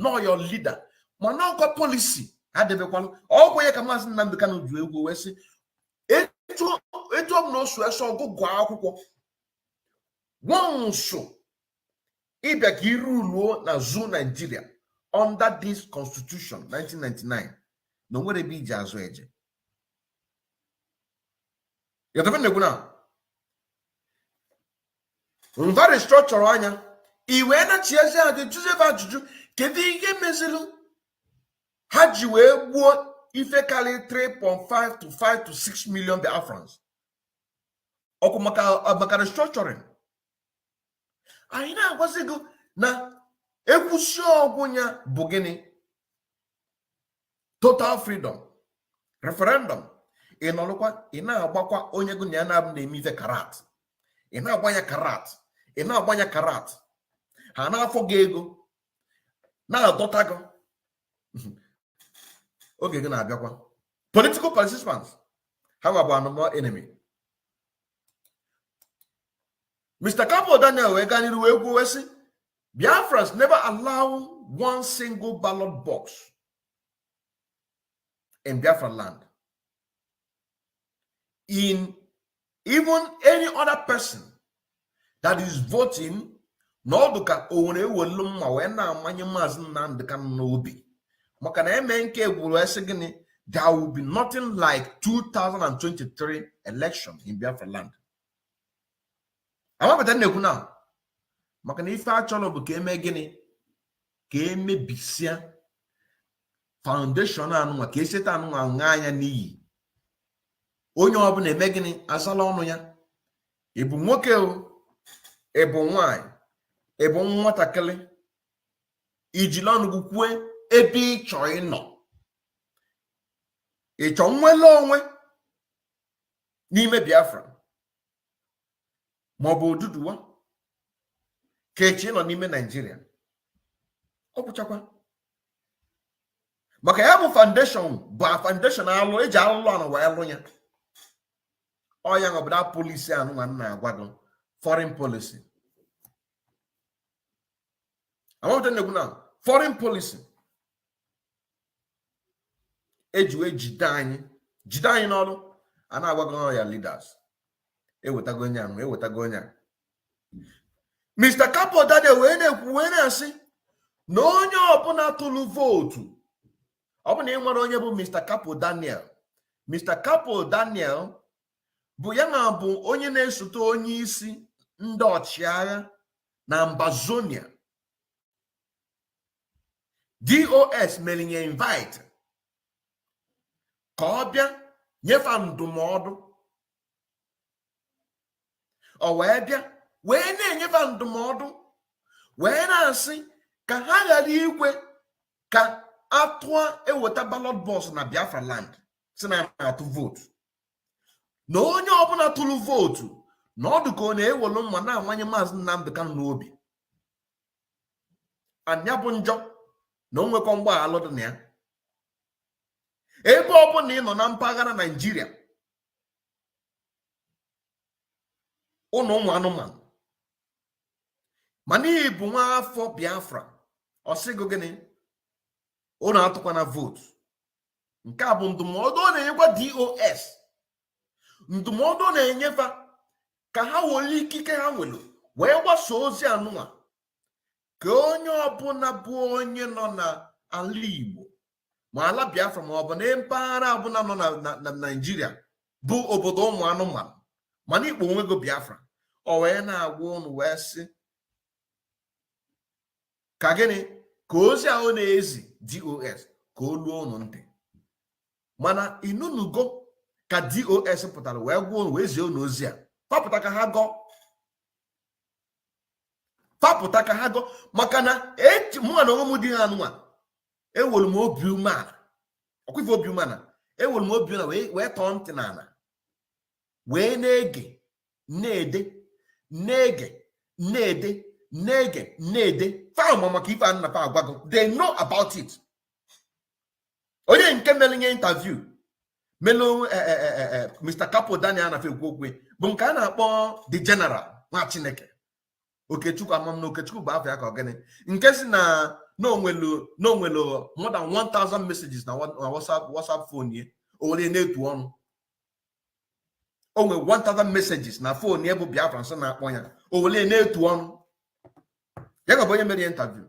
nọ your leader mana ọkwa polisi adebekwalụ ọgwụ ya ka Mazi Nnamdi Kanu ju egwu wee sị etu ọ na osu eso ọgụgụ akwụkwọ nwanso ịbịa ka iruluo na zoo Nigeria under this constitution 1999 na onwere ebe iji azụ eje yadọfenegwu na mva restructure anya iwe na chiezi adị jụzebe ajụjụ kedu ihe mezilu ha ji wee gbuo ife karịrị 3.5 to 5 to 6 million Biafrans ọkụ maka restructuring. Anyị na-agwazi gị na ekwusi ọgwụ ya bụ gịnị? Total freedom, referendum. Ị nọrọkwa ị na-agbakwa onye gị na ya na-eme ife karat, ị na-agbanya karat, ị na-agbanya karat, ha na-afọ gị ego na-adọta gị. Oge gị na-abịakwa political participants ha bụ anụmanụ enemy. Mr. Capo Daniel Weganiru Wesi, Biafrans never allow one single ballot box in Biafraland. In even any other person that is voting, no duka one woluma wena amanye Mazi Nnamdi Kanu n'obi. Maka na eme nke egwuru ese gini, there will be nothing like 2023 election in Biafraland. Ama bata nnekwu na maka na ife achọrọ bụ ka eme gịnị ka emebisia foundation anụnwa ka eseta anụnwa nga anya n'iyi onye ọbụla eme gịnị azala ọnụ ya ịbụ nwoke o ịbụ nwanyị ịbụ nwatakịrị ijila ọnụ gị kwue ebe ịchọ ịnọ ịchọ nwere onwe n'ime Biafra ma ọ bụ Oduduwa ka echi nọ n'ime Nigeria ọ bụchakwa maka ya bụ foundation alụ eji alụlụ anụ wee lụ ya ọ ya obodo polisi anụ nwa nna agwa gị foreign policy amụta nnegwu na foreign policy eji wee jide anyị n'ọrụ a na-agwa gị ya leaders ewetago onye ahụ ewetago onye a Mr. Capo Daniel wee na-ekwu wee na-asị na onye ọbụla tụrụ vootu ọ bụ na ị nwere onye bụ Mr. Capo Daniel. Mr. Capo Daniel bụ ya na bụ onye na-esote onye isi ndị ọchịagha na Ambazonia. DOS melinye invite ka ọ bịa nyefe ndụmọdụ ọ wee bịa wee na-enyefe ndụmọdụ wee na-asị ka ha ghara ikwe ka atụa eweta ballot box na Biafraland si na atụ vote na onye ọbụla tụrụ votu na ọ dị ka ọ na-ewelu mma na-amanye Maazị Nnamdi Kanu n'obi anya bụ njọ na o nwekọ mgbaghalụ dị na ya. Ebe ọ bụla ị nọ na mpaghara Naijiria, ụmụ anụmanụ, mana ị bụ nwa afọ Biafra, ọ sịgo gịnị? Unu atụkwana votu. Nke a bụ ndụmọdụ ọ na-enyekwa DOS, ndụmọdụ ọ na-enyefa ka ha were ikike ha nwere wee gbasa ozi anụnwa ka onye ọbụla bụ onye nọ n'ala Igbo ma ala Biafra ma ọ bụ na mpaghara ọbụla nọ na Naijiria bụ obodo ụmụ anụmanụ mana ikpo onwego Biafra, ọ wee na-agwa unu wee sị ka gịnị? Ka ozi ahụ na-ezi DOS ka o luo unu ntị. Mana inunugo ka DOS pụtara wee gwa unu wee zie unu ozi a, fapụta ka ha gọọ, fapụta ka ha gọọ, maka na mụ na onwe m dị ha anụnwa ewelu m obi umeala, ọkwife obi umeala, ewelu m obi umeala wee tọọ ntị n'ala wee na-ege na-ede na-ege na-ede na-ege na-ede fama maka ife anụ na fa agwago. They know about it. Onye nke mere nye interview melo Mr. Capo Daniel na fekwu okwe bụ nke a na-akpọ the General Nwachineke Okechukwu, amam na Okechukwu bụ afọ ya ka ogene nke si na onwelo more than 1,000 messages na WhatsApp phone ye o were na-etu ọnụ. O nwere 1,000 messages na phone ye bụ Biafrans na-akpọ ya o were na-etu ọnụ. Ya ga bụ onye mere interview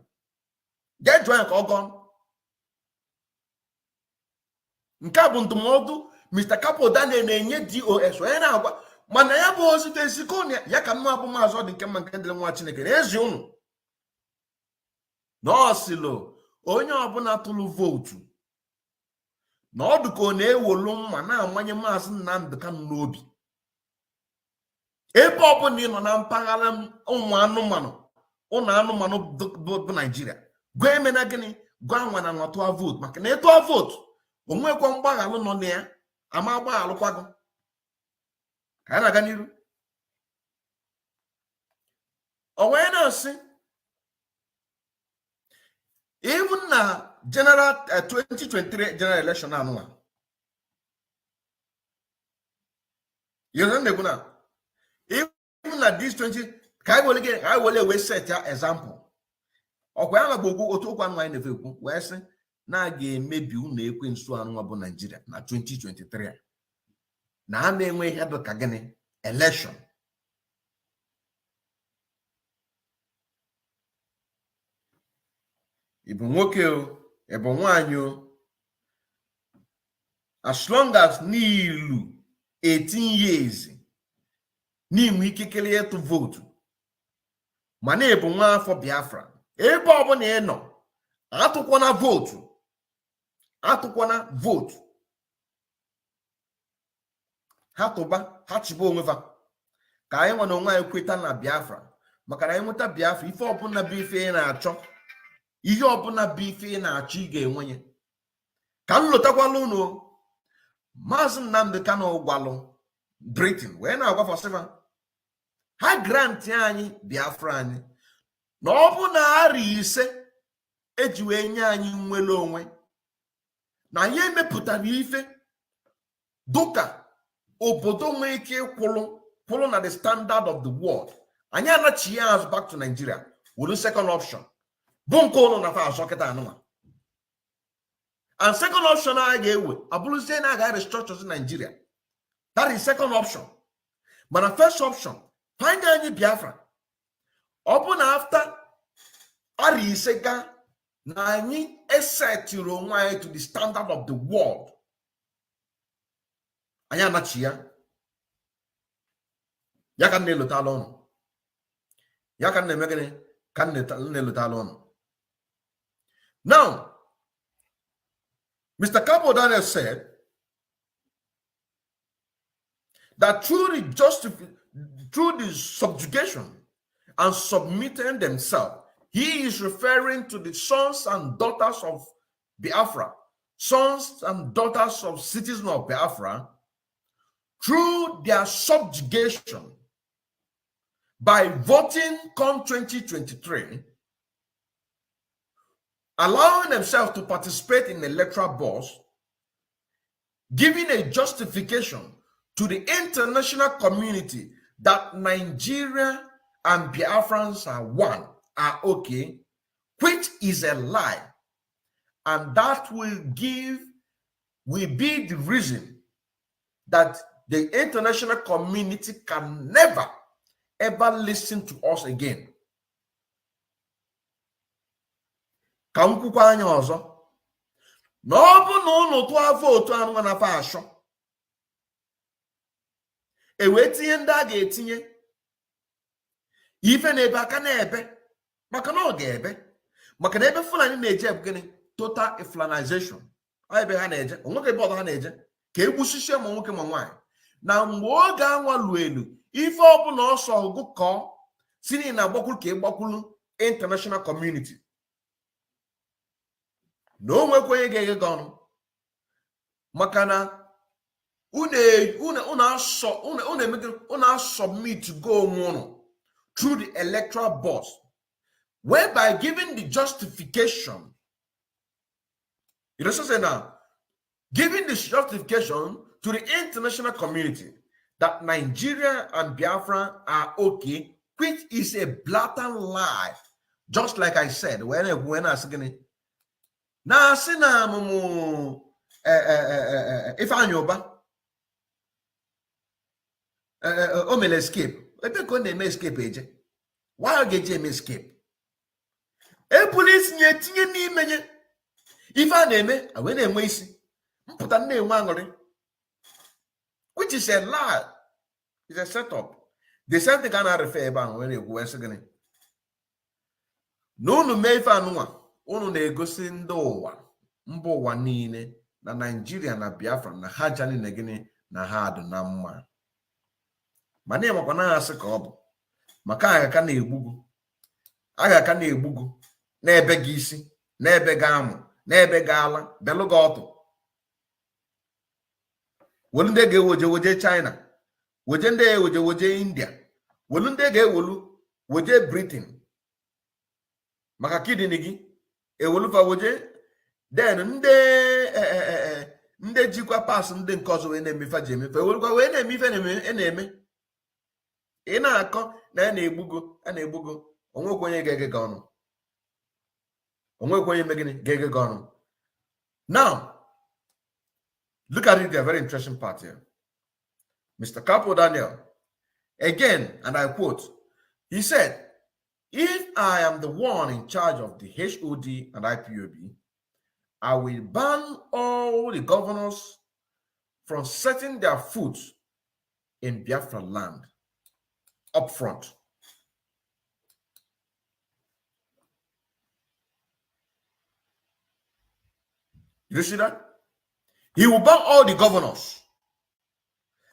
ga jụọ ya ka ọ gọọ. Nke a bụ ndụmọdụ Mr. Capo Daniel na-enye DOS onye na-agwa, mana ya bụ ozi ezikọ ya ka mma bụ Mazi Odinkemma nke ndị Nwachineke na-ezi unu na ọ sịlụ onye ọbụla tụrụ votu na ọ dị ka ọ na-ewolu mma na-amanye Maazị Nnamdi Kanu n'obi. Ebe ọbụla ị nọ na mpaghara ụmụ anụmanụ bụ Naijiria, gwa emena gịnị? Gwa nwa na tụọ votu, maka na ịtụọ votu onwekwa mgbaghalụ nọ na ya, ama agbaghalụkwago ka a na-aga n'iru. O wee na-asị even na general 2023 general election anụnwa, na-ekwu na even na this 20 ka anyị wele wee set ya example. Ọkwa ya bụ otu okwu anụ anyị na-efe ekwu wee sị na a ga-emebi ụlọ ekwensu anụnwa bụ Naijiria na 2023 na a na-enwe ihe dị ka gịnị? Election. Ị bụ nwoke o, ị bụ nwaanyị o, as long as n'ilu 18 years n'inwe ikikere ịtụ votu ma na ị bụ nwa afọ Biafra, ebe ọbụla ị nọ, atụkwana votu, atụkwana votu. Ha tụba, ha chiba onwefa ka anyị nwe na onwe anyị kweta na Biafra, maka na anyị nweta Biafra, ife ọbụla bụ ife ị na-achọ, ihe ọbụla bụ ife ị na-achọ ị ga-enwenye. Ka m lotakwala unu Maazị Nnamdi Kanu gwalụ Britain wee na-agwa fọsịfa ha grantị anyị Biafra anyị na ọ bụ na arị ise eji wee nye anyị nnwere onwe, na anyị emepụtara ife dụka obodo nwee ike kwụrụ na the standard of the world. Anyị anachi ya azụ back to Nigeria were second option bụ nke ụlọ na fa azọ kịta anụnwa. And second option a ga-ewe abụrụzie na aga restructure Nigeria. That is second option. Mana first option find anyị Biafra. Ọ bụ na after arị ise ga na anyị esetiri onwe anyị to the standard of the world, anyị anachi ya. Ya ka na-elotala ọnụ, ya ka na-eme gịnị? Ka na-elotala ọnụ. Now, Mr. Capo Daniel said that through the subjugation and submitting themselves, he is referring to the sons and daughters of Biafra, sons and daughters of citizens of Biafra, through their subjugation by voting come 2023, allowing themselves to participate in the electoral boards, giving a justification to the international community that Nigeria and Biafrans are one, are okay, which is a lie. And that will be the reason that the international community can never, ever listen to us again. Ka m kwukwa anya ọzọ na ọ bụ na unu tụọ vootu anụ na fa ashọ e wee tinye ndị a ga-etinye ife na-ebe aka na-ebe maka na ọ ga-ebe maka na ebe Fulani na-eje bụ gịnị total Islamization ebe ha na-eje onweke ebe ọzọ ha na-eje ka egbusisi ma nwoke ma nwaanyị na mgbe oge anwa lu elu ife ọbụla ọsọ ọgụ kọọ si na agbakwuru ka ịgbakwuru international community na o nwekwa onye ga-eghe gị ọnụ maka na unu submit go onwe unu through the electoral board, whereby giving the justification, it also say now, giving the justification to the international community that Nigeria and Biafra are okay, which is a blatant lie. Just like I said, when I was saying, now see now, if I know ba, omele escape. Ebe ko na escape eje. Why get you escape? Police nye tinye n'ime nye. If I na-eme, awe na-enwe isi. Mputa na-enwe aṅụrị. Which is a lie. It's a setup. The same thing can refer ebe ahụ when ekwu esi gịnị. N'unu mee ife anụnwa, unu na-egosi ndị ụwa, mba ụwa niile na Nigeria na Biafra na ha jani na gịnị na ha adụ na mma. Mana ịmakwa na asị ka ọ bụ maka agaka na-egbugu. Agaka na-egbugu na-ebe gị isi, na-ebe gị amụ, na-ebe gị ala, belụ gị ọtụ. Wolu ndị ga-ewoje China, woje ndị ewoje India, wolu ndị ga-ewolu woje Britain. Maka kidney gị ewolu fa woje then ndị jikwa pass ndị nke ọzọ wee na-emefa ji emefe ewolukwa wee na-eme ife na-eme ị na-akọ na ya na-egbugo onwekwa onye ga-ege gị ọnụ. Onwekwa onye megịnị ga-ege gị ọnụ. Now, look at it, a very interesting part here. Mr. Capo Daniel, again, and I quote, he said, if I am the one in charge of the HOD and IPOB, I will ban all the governors from setting their foot in Biafraland up front. You see that? He will ban all the governors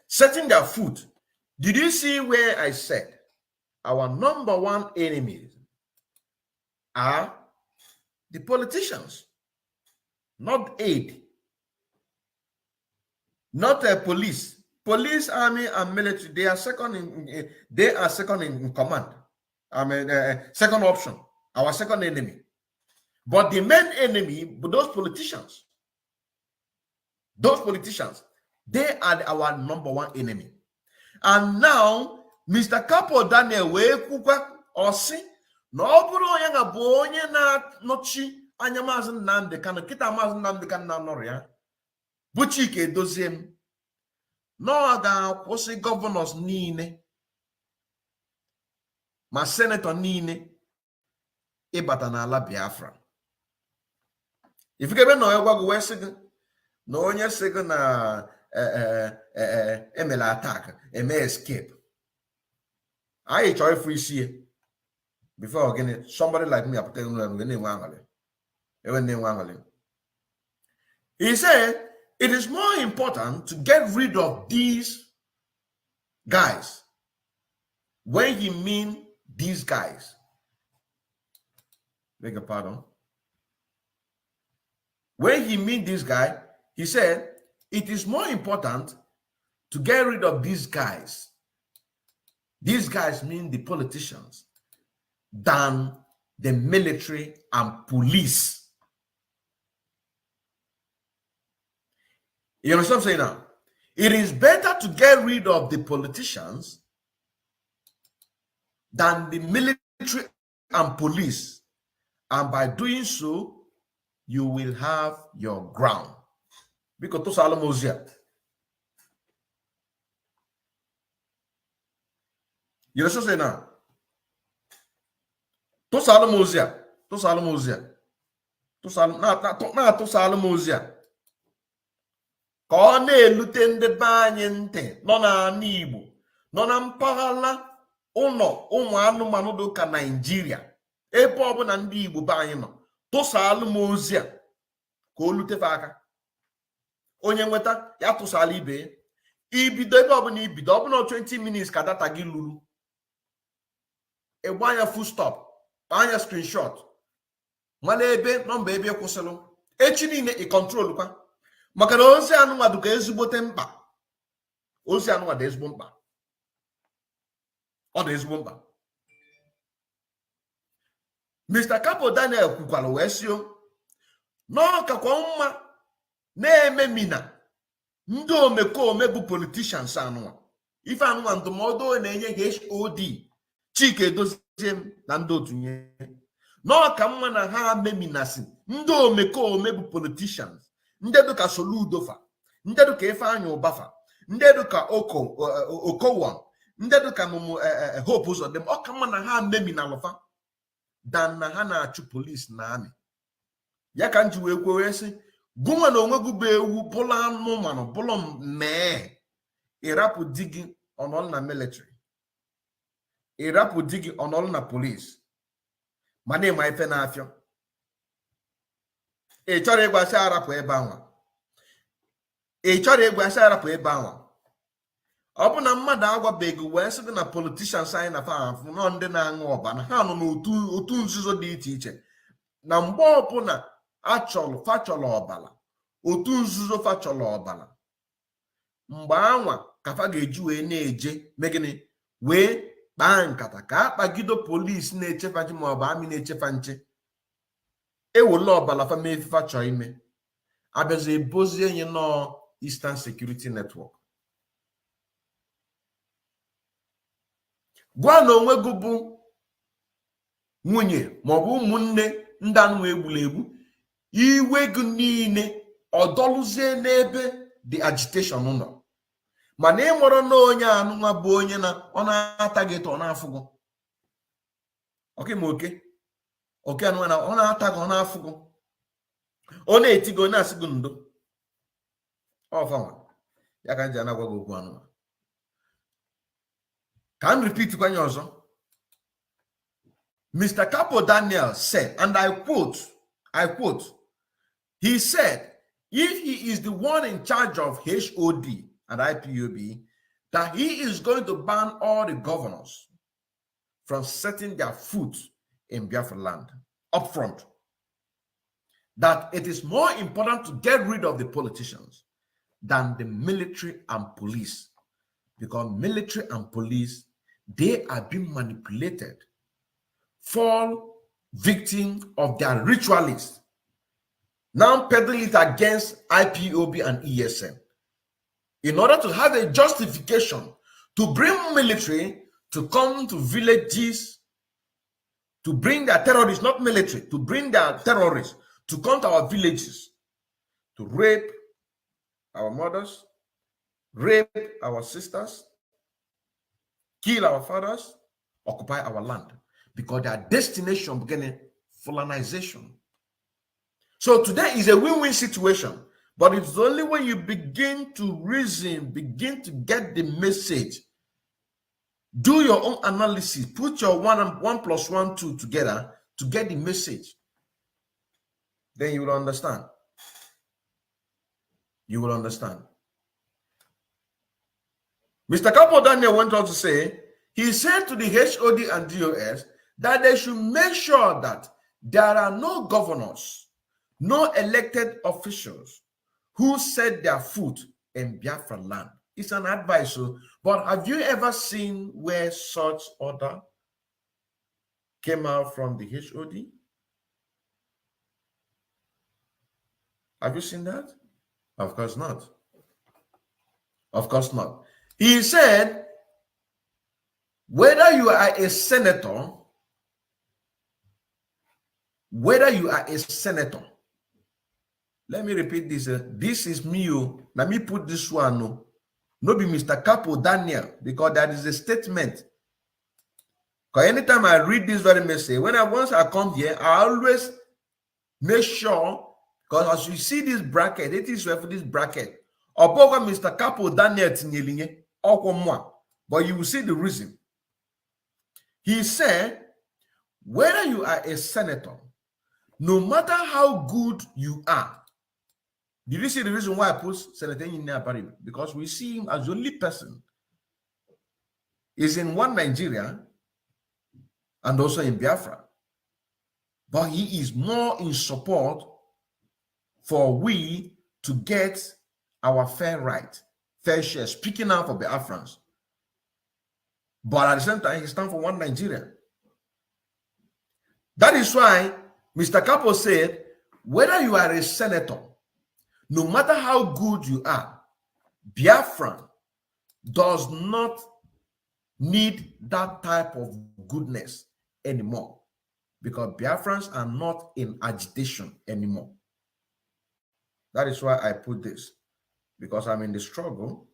setting their foot. Did you see where I said our number one enemies are the politicians, not aid, not a police. Police, army, and military, they are second in command. I mean, second option, our second enemy. But the main enemy, those politicians, they are our number one enemy. And now, Mr. Capo Daniel, we kukwa osi na oburu onye nga bụ onye na-nọchi anya Mazi Nnamdi Kanu kita Mazi Nnamdi Kanu na nọrọ ya bụ Chike Edoziem na ọ ga-akwụsị gọvanọs niile ma senetọ niile ịbata n'ala Biafra. Ifike ebe na onye gwago wee sị gị na onye sị gị na emele attack eme escape. I try free see before again somebody like me apụta he said it is more important to get rid of these guys. When he mean these guys, beg a pardon. When he mean this guy, he said it is more important to get rid of these guys mean the politicians, than the military and police. You understand what I'm saying now? It is better to get rid of the politicians than the military and police. And by doing so, you will have your ground. Because to Salamozia. You know what I'm saying now? To Salamozia. Ka ọ na-elute ndị be anyị ntị nọ n'ala Igbo, nọ na mpaghara ụlọ ụmụ anụmanụ dị ka Naịjirịa, ebe ọbụla ndị Igbo be anyị nọ, tụsaalụ m ozi a ka o lutefe aka. Onye nweta ya tụsala ibe ya. Ibido ebe ọbụla ibido, ọbụla 20 minutes ka data gị luru, ịgba anya full stop, kpaa anya screenshot, mana ebe nọmba ebe kwụsịrị, echi niile ị kọntrol kwa. Maka na ozi anụnwa dị ka ezigbote mkpa. Ozi anụnwa dị ezigbo mkpa. Ọ dị ezigbo mkpa. Mr. Capo Daniel kwukwara wee sio n'ọkakwa mma na-ememina ndị omekome bụ politicians anụnwa. Ife anụnwa ndụmọdụ na-enye HOD Chike Edozie na ndị otunye. N'ọka mma na ha meminasị ndị omekome bụ politicians. Ndị dị ka Soludofa, ndị dị ka Ifeanyị Ụbafa, ndị dị ka Okowa, ndị dị ka Hope Uzodimma. Ọ ka mma na ha meminalụfa dan na ha na-achụ polisi na amị. Ya ka nji wee kwuo sị, gụnwa na onwe gị bụ ewu bụla anụmanụ bụla mee, ịrapụ di gị ọnọlụ na military, ịrapụ di gị ọnọlụ na polisi, ma na-ema ife na-afịọ. Ị chọrọ ịgwasị arapụ ebe anwa. Ị chọrọ ịgwasị arapụ ebe anwa. Ọ bụ na mmadụ agwabeghị wee sị na politicians anyị na fafụ nọ ndị na-aṅụ ọbara, ha nọ n'otu nzuzo dị iche iche. Na mgbe ọbụla fachọrọ ọbara, otu nzuzo fachọrọ ọbara, mgbe anwa ka fa ga-eji wee na-eje megịnị wee kpaa nkata ka akpagido polisi na-echefa nche maọbụ amị na-echefa nche. Ewole ọbala fama efifa chọọ ime, abịazi ebozie enye nọ Eastern Security Network. Gwa na onwe gị bụ nwunye maọbụ ụmụnne ndị anụ egburu egbu, iwe gị niile ọdọlụzie n'ebe the agitation nọ. Mana ị mụrụ na onye anụnwa bụ onye na ọ na-ata gị eto ọ na-afụgo. Oke ma oke. Oke anụnwa na ọ na-ata gị ọ na-afụgo. Ọ na-eti gị ọ na-asị gị ndo. Ọfanwa. Ya ka nji anagwa gị okwu anụnwa. Can repeat kwanye ọzọ. Mr. Capo Daniel said, and I quote, he said, if he is the one in charge of HOD and IPOB, that he is going to ban all the governors from setting their foot in Biafraland up front. That it is more important to get rid of the politicians than the military and police. Because military and police, they are being manipulated, fall victim of their ritualists, now peddling it against IPOB and ESN in order to have a justification to bring military to come to villages, to bring their terrorists, not military, to bring their terrorists to come to our villages, to rape our mothers, rape our sisters, kill our fathers, occupy our land, because their destination beginning Fulanization. So today is a win-win situation, but it's only when you begin to reason, begin to get the message, do your own analysis, put your 1 + 1 + 2 together to get the message. Then you will understand. You will understand. Mr. Capo Daniel went on to say, he said to the HOD and DOS that they should make sure that there are no governors, no elected officials who set their foot in Biafraland It's an advice. So, but have you ever seen where such order came out from the HOD? Have you seen that? Of course not. Of course not. He said, whether you are a senator, let me repeat this. This is me. Let me put this one. No be Mr. Capo Daniel, because that is a statement. Because anytime I read this very message, once I come here, I always make sure, because as you see this bracket, it is for this bracket. Mr. Capo Daniel tinyelinye, but you will see the reason. He said, whether you are a senator, no matter how good you are, did you see the reason why I put Senator Nyabari? Because we see him as the only person is in one Nigeria and also in Biafra. But he is more in support for we to get our fair right, fair share, speaking out for Biafrans. But at the same time, he stands for one Nigeria. That is why Mr. Capo said, whether you are a senator, no matter how good you are, Biafran does not need that type of goodness anymore, because Biafrans are not in agitation anymore. That is why I put this, because I'm in the struggle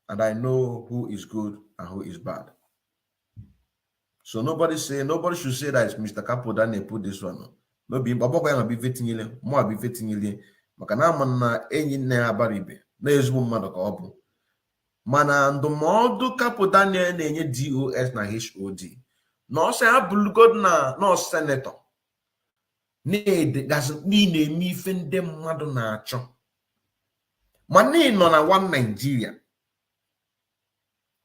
and I know who is good and who is bad. So nobody should say that it's Mr. Capo Daniel put this one. No be be vetting more be vetting maka na mana enyi na abaribe na ezigbo mmadụ ka ọ bụ mana ndụmọdụ Capo Daniel na-enye DOS na HOD na ọsọ ya bụlugod na senator na-eme ife ndị mmadụ na-achọ mana ị nọ na one Nigeria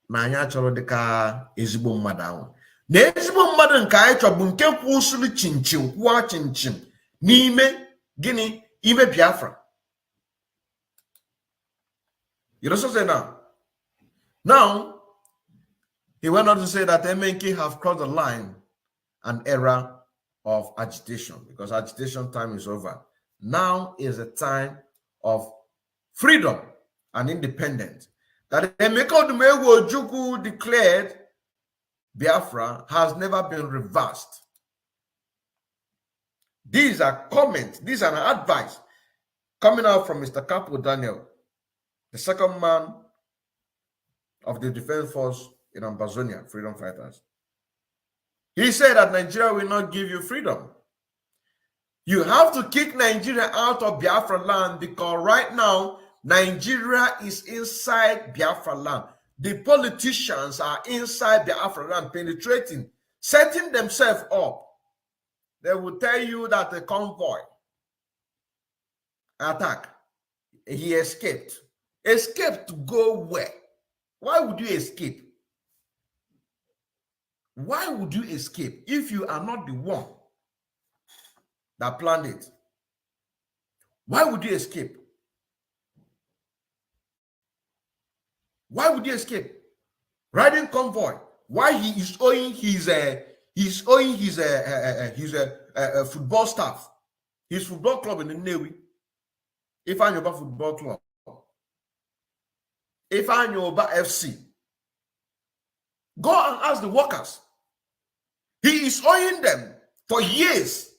na anyị achọrọ dịka ezigbo mmadụ ahụ na ezigbo mmadụ nke anyị chọrọ bụ nke kwụsịrị chinchin n'ime gịnị ime Biafra. You know what I'm saying now? Now, he went on to say that MNK have crossed the line, an era of agitation, because agitation time is over. Now is a time of freedom and independence. That Emeka Odumegwu Ojukwu declared Biafra has never been reversed. These are comments, these are advice coming out from Mr. Capo Daniel, the second man of the defense force in Amazonia, freedom fighters. He said that Nigeria will not give you freedom. You have to kick Nigeria out of Biafraland, because right now, Nigeria is inside Biafraland. The politicians are inside Biafraland, penetrating, setting themselves up. They will tell you that the convoy attack, he escaped. Escaped to go where? Why would you escape? Why would you escape if you are not the one that planned it? Why would you escape? Why would you escape? Riding convoy. Why he is owing his football staff, his football club in the Navy. If I know about football club, if I know about FC, go and ask the workers. He is owing them for years.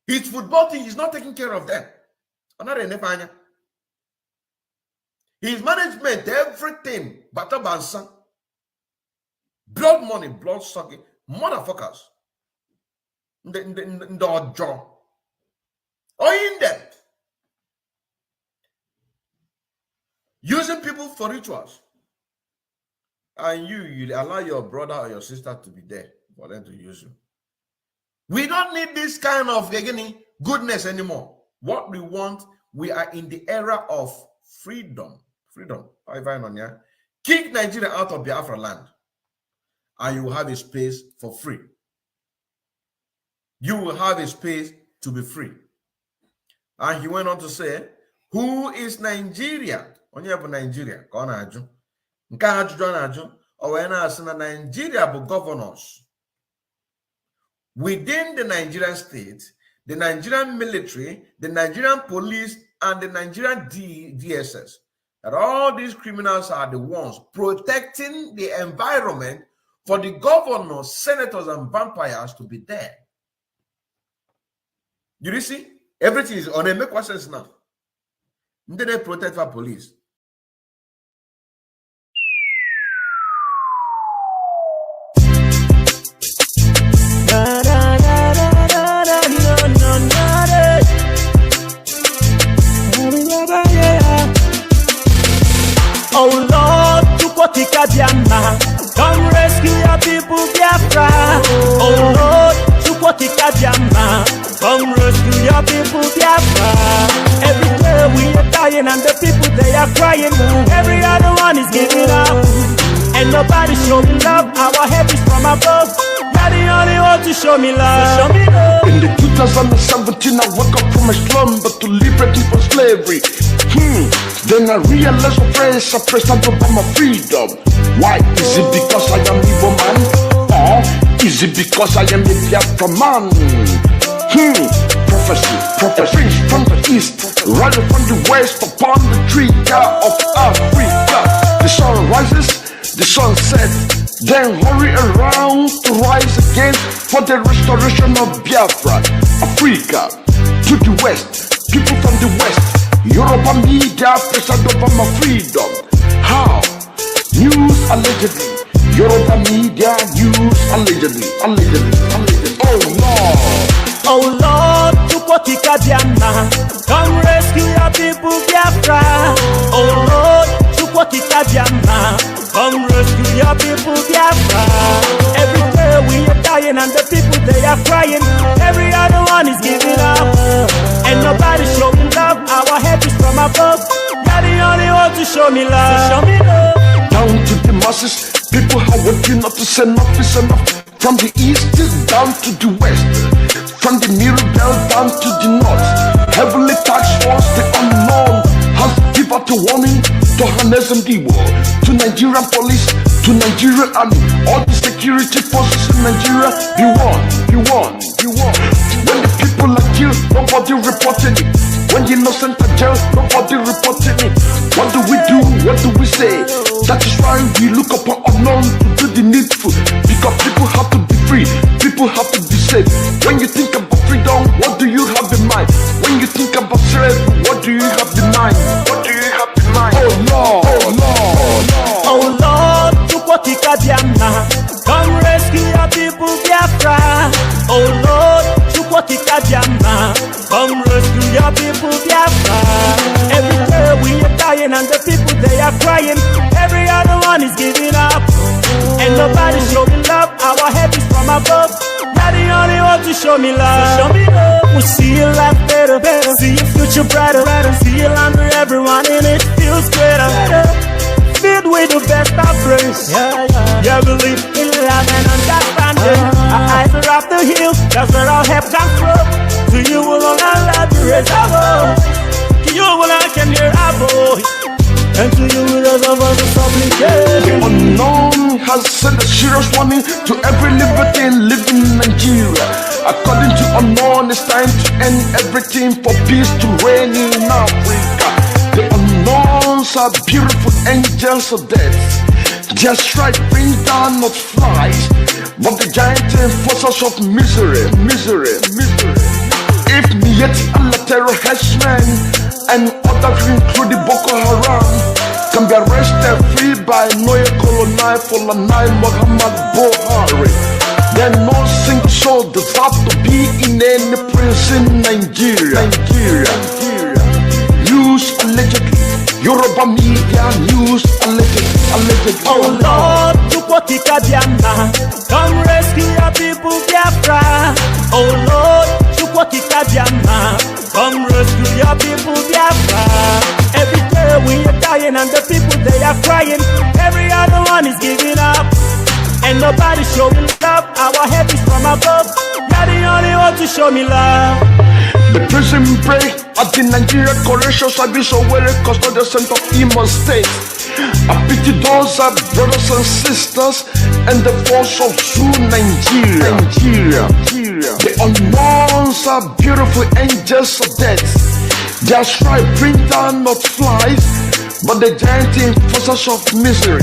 His football team is not taking care of them. His management, everything, Batabansa, blood money, blood sucking, motherfuckers. The jaw. Owing them. Using people for rituals. And you allow your brother or your sister to be there for them to use you. We don't need this kind of goodness anymore. What we want, we are in the era of freedom. Freedom. Kick Nigeria out of Biafra land, and you will have a space for free. You will have a space to be free. And he went on to say, Who is Nigeria? Onye bụ Nigeria ka ọ na-ajụ. Nke a ajụjụ ọ na-ajụ, o wee na-asị na Nigeria bụ governors. Within the Nigerian state, the Nigerian military, the Nigerian police, and the Nigerian DSS, that all these criminals are the ones protecting the environment for the governors, senators, and vampires to be there. You see? Everything is on a make what sense now. They protect our police. Oh Lord, Chukwutika Biama, come rescue your people, Biafra. Oh Lord, Chukwutika Biama, come rescue your people, Biafra. Every day we are dying and the people they are crying. Every other one is giving up, and nobody showing love. Our help is from above. You're the only one to show me love. Show me love. In the 2017, I woke up from my slumber to liberate me from slavery. Then I realized my friends are pressed out over my freedom. Why? Is it because I am Igbo man? Or is it because I am a Biafra man? Prophecy, prince from the east, rising from the west upon the trigger of Africa. The sun rises, the sun sets, then hurry around to rise again for the restoration of Biafra. Africa, to the west, people from the west, Yoruba media pressured over my freedom. How? News allegedly. Yoruba media news allegedly. Oh Lord. Oh Lord, Chukwutika Biama, come rescue your people, Biafra. Oh Lord, Chukwutika Biama, come rescue your people, Biafra. Every day we are dying and the people they are crying. Every other one is giving up, and nobody showing love. Our help is from above. You're the only one to show me love. Show me love. Down to the masses, people are working not to say enough is enough. From the east down to the west, from the middle belt down to the north. Heavily taxed force, the unknown, has given out a warning to harness and the war, to Nigerian police, to Nigerian army, all the security forces in Nigeria. You won. When the people are killed, nobody reporting it. When the innocent are jailed, nobody reporting it. What do we do? What do we say? That is why we look upon unknown to do the needful. Because people have to be free, people have to be safe. When you think about freedom, what do you have in mind? When you think about slavery, what do you have in mind? Oh Lord, oh Lord, Chukwutika Biama, come rescue your people, Biafra. Oh Lord, Chukwutika Biama, come rescue your people, Biafra. Every day we are dying and the people they are crying. Every other one is giving up, and nobody showing love. Our help is from above. You're the only one to show me love. Show me love. We see your life better, see your future brighter, see your land where everyone in it feels greater. Filled with the best of praise. Yeah, believe in love and understanding. Our eyes are up the hill, that's where our help comes from. To you alone, our love to raise our voice. To you alone, I can hear our voice. And to you, we raise our voice of supplication. the unknown has sent a serious warning to every libertine living in Nigeria. According to unknown, it's time to end everything for peace to reign in Africa. The unknowns are beautiful angels of death. Just right, bring down not flies, but the giant enforcers of misery. If Mieti Allah terror henchmen and others including Boko Haram can be arrested free by Noye Colonel Folanai Muhammad Buhari, then no single soul deserves to be in any prison in Nigeria. News allegedly, Yoruba media news allegedly. Oh Lord, Chukwutika Biama, come rescue your people, Biafra. Oh Lord, Chukwutika Biama, come rescue your people, Biafra. Every day we are dying and the people they are crying. Every other one is giving up, and nobody showing love. Our help is from above. You're the only one to show me love. Prison break at the Nigeria Correctional Service or where it custodial center Imo State. I pity those are brothers and sisters and the force of true Nigeria. The unknowns are beautiful angels of death. Their stripe bring down not flies, but the giant enforcers of misery.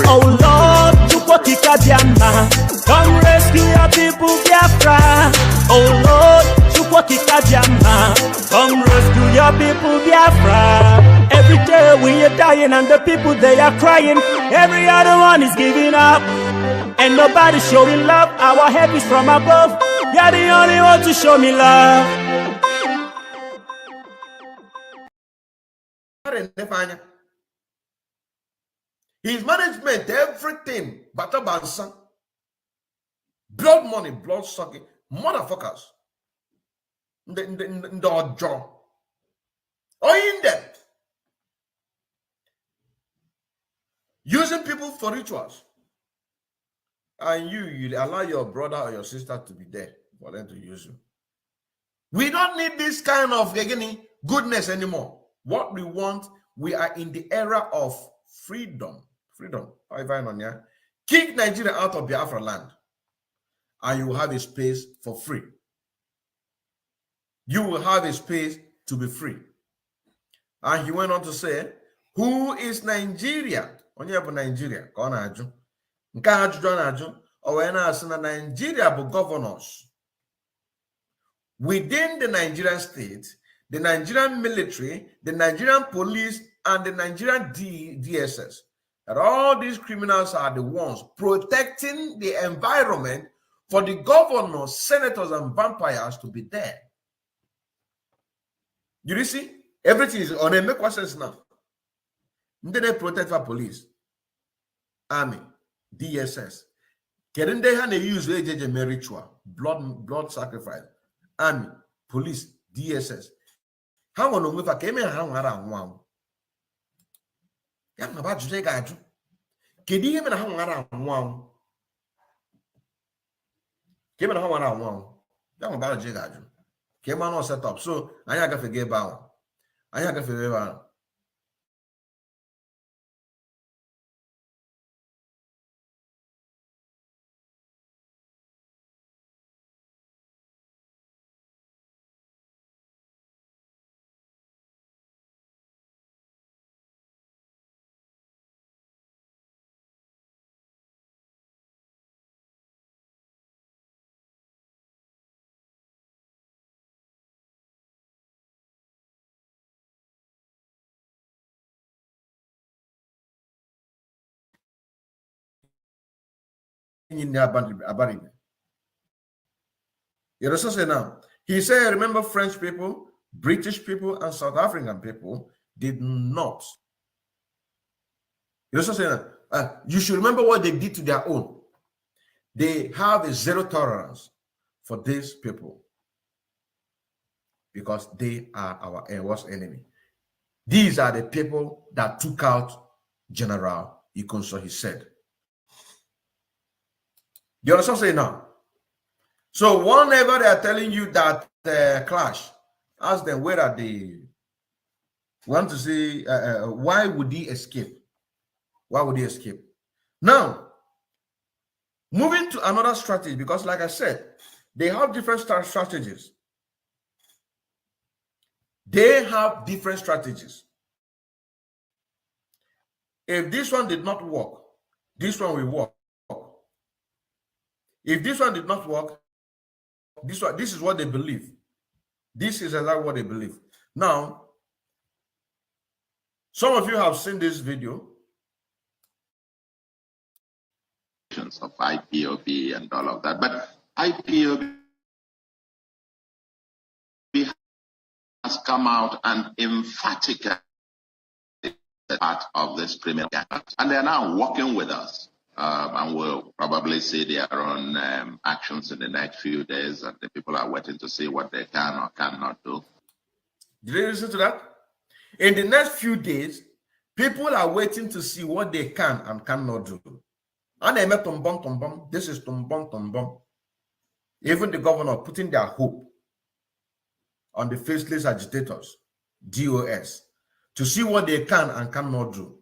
Oh Lord, Chukwokika Biamma, come rescue your people, Biafra. Oh Lord, Chukwokika Biamma, come rescue your people, Biafra. Every day we are dying and the people they are crying. Every other one is giving up, and nobody showing love. Our help is from above. You're the only one to show me love. His management, everything, Batabansa, blood money, blood sucking, motherfuckers. The jaw. Or in them. Using people for rituals. And you allow your brother or your sister to be there for them to use you. We don't need this kind of goodness anymore. What we want, we are in the era of freedom. Kick Nigeria out of Biafraland, and you will have a space for free. You will have a space to be free. And he went on to say, who is Nigeria? Onye bụ Nigeria ka ọ na-ajụ. Nke ajụjụ ọ na-ajụ, o wee na-asị na Nigeria bụ governors. Within the Nigerian state, the Nigerian military, the Nigerian police, and the Nigerian DSS. And all these criminals are the ones protecting the environment for the governors, senators, and vampires to be there. You see? Everything is on a make what sense now. They protect our police, army, DSS. Can they have use ritual, blood sacrifice, army, police, DSS. How on with a came around one? Yang about to take a job. Can you even hang around one? Came and hang around one. Yang about to take a job. Came on set up. So I have to forget about. I have to forget about. You also say now, he said, remember French people, British people, and South African people did not. You also say that you should remember what they did to their own. They have a zero tolerance for these people because they are our worst enemy. These are the people that took out General Ikonso, he said. You also say now. So whenever they are telling you that clash, ask them where are they. Want to see why would he escape? Why would he escape? Now, moving to another strategy, because like I said, they have different strategies. They have different strategies. If this one did not work, this one will work. If this one did not work, this is what they believe. This is exactly what they believe. Now, some of you have seen this video. Of IPOB and all of that, but IPOB has come out and emphatically part of this criminal act, and they are now working with us. And we'll probably see their own actions in the next few days, and the people are waiting to see what they can or cannot do. Did you listen to that? In the next few days, people are waiting to see what they can and cannot do. And they met tumbum. This is tumbum. Even the governor putting their hope on the faceless agitators, DOS, to see what they can and cannot do.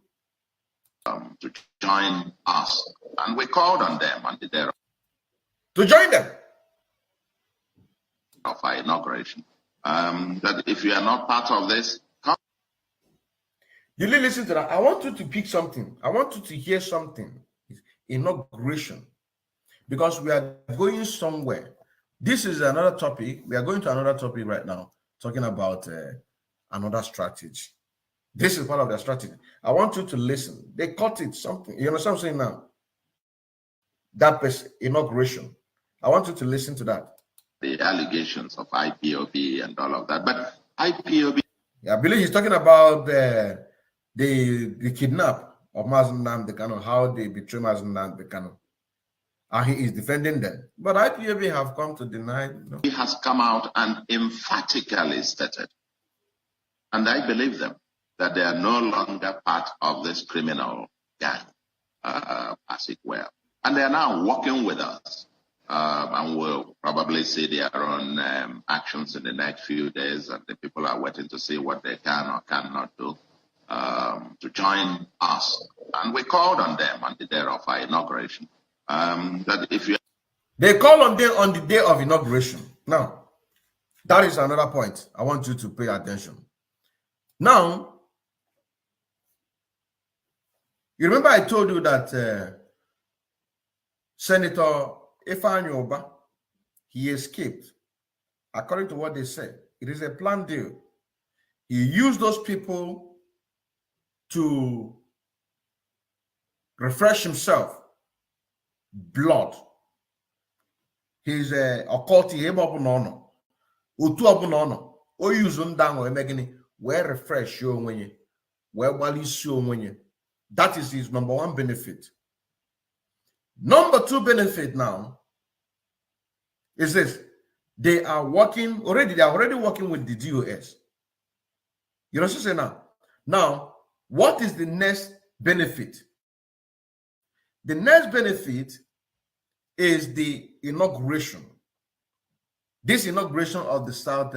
To join us. And we called on them on the day to join them of our inauguration. That if you are not part of this, come. You listen to that. I want you to pick something. I want you to hear something. Inauguration. Because we are going somewhere. This is another topic. We are going to another topic right now, talking about another strategy. This is part of their strategy. I want you to listen. They cut it something. You understand what I'm saying now? That inauguration. I want you to listen to that. The allegations of IPOB and all of that. But IPOB. Yeah, I believe he's talking about the kidnap of Mazi Odinkemma, how they betray Mazi Odinkemma. And he is defending them. But IPOB have come to deny. No. He has come out and emphatically stated, and I believe them, that they are no longer part of this criminal gang, as it were. And they are now working with us. And we'll probably see their own actions in the next few days. And the people are waiting to see what they can or cannot do to join us. And we called on them on the day of our inauguration. That if you They call on them on the day of inauguration. Now, that is another point I want you to pay attention. Now, you remember I told you that Senator Ifeanyi Oba, he escaped. According to what they said, it is a planned deal. He used those people to refresh himself. Blood. He's a occulti him up on utu up on o use down or megini where refresh you when you where walis you when you. That is his number one benefit. Number two benefit now is this: they are working already. They are already working with the DOS. You know what I'm saying now? Now, what is the next benefit? The next benefit is the inauguration. This inauguration of the South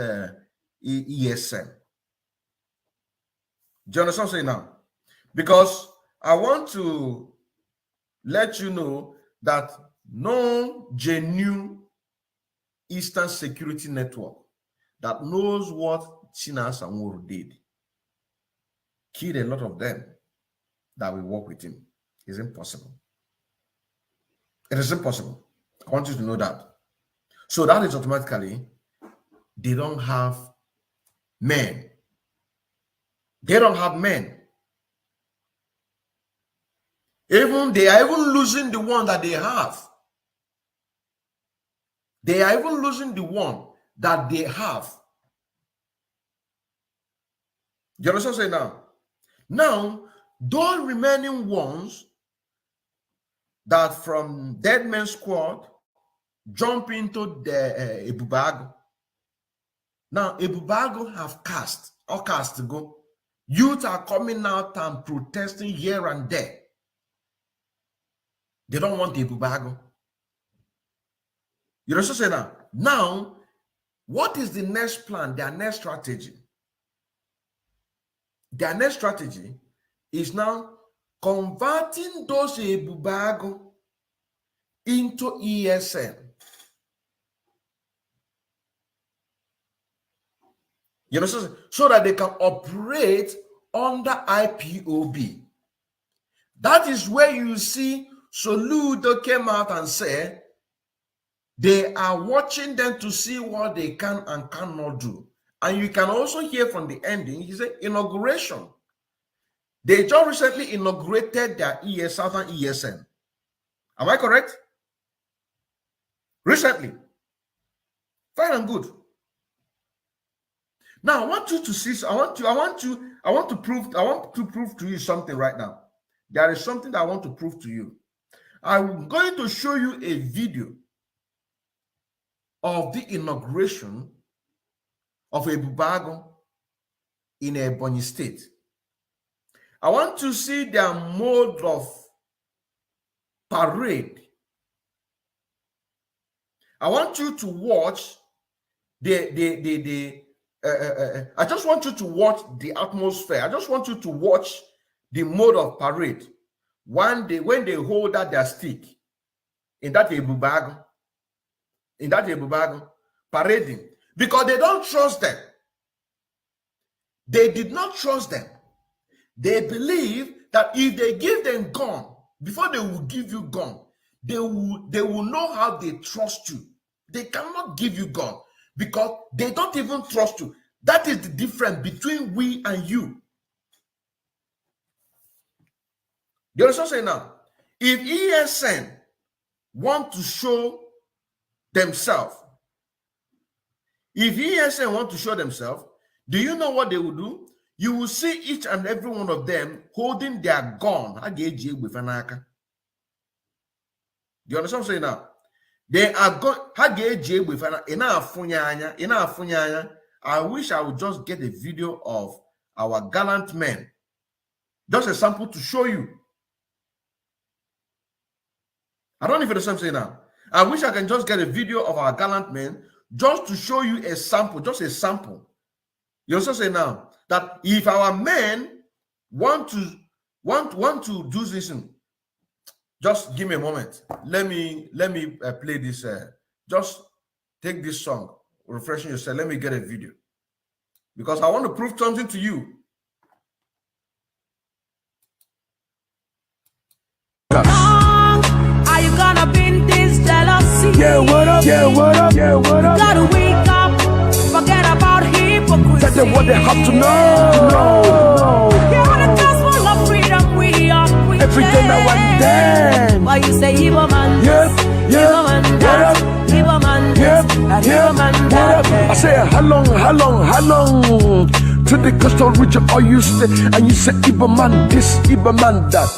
ESM. Do you understand what I'm saying now? Because I want to let you know that no genuine Eastern Security Network that knows what Chinas Amuru did killed a lot of them that will work with him. It's impossible. It is impossible. I want you to know that. So that is automatically, they don't have men. They don't have men. They are even losing the one that they have. They are even losing the one that they have. Do you understand what I'm saying now? Now, those remaining ones that from Dead Man Squad jump into the Ebubago. Now, Ebubago have cast to go. Youth are coming out and protesting here and there. They don't want Ebubago. You know what I'm saying now? Now, what is the next plan, their next strategy? Their next strategy is now converting those Ebubago into ESN. You know, so that they can operate under IPOB. That is where you see Soludo came out and said they are watching them to see what they can and cannot do. And you can also hear from the ending, he said inauguration. They just recently inaugurated their Southern ESN. Am I correct? Recently. Fine and good. Now I want you to see, I want to prove to you something right now. There is something that I want to prove to you. I'm going to show you a video of the inauguration of Ebubago in Ebonyi State. I want to see their mode of parade. I want you to watch the I just want you to watch the atmosphere. I just want you to watch the mode of parade. One day when they hold out their stick in that ebubago, parading, because they don't trust them. They did not trust them. They believe that if they give them gun, before they will give you gun, they will know how they trust you. They cannot give you gun because they don't even trust you. That is the difference between we and you. You understand what I'm saying now? If ESN want to show themselves, do you know what they will do? You will see each and every one of them holding their gun. Do you understand what I'm saying now? They are going. I wish I would just get a video of our gallant men. Just a sample to show you. I don't know if you understand what I'm saying now. I wish I can just get a video of our gallant men just to show you a sample, just a sample. You also say now that if our men want to do this, just give me a moment. Let me play this. Just take this song, refreshing yourself. Let me get a video because I want to prove something to you. Are you gonna bend this jealousy? Yeah, what up? Yeah, what up? Yeah, what up? Gotta wake up, forget about hypocrisy. That's what they have to know. You're the gospel of freedom we are preaching. Every day now and then. Why you say evil man? Yep, Evil man that. Evil man this. And evil man that. I say how long? To the coastal region, or you stay and you say Ibo man this, Ibo man that.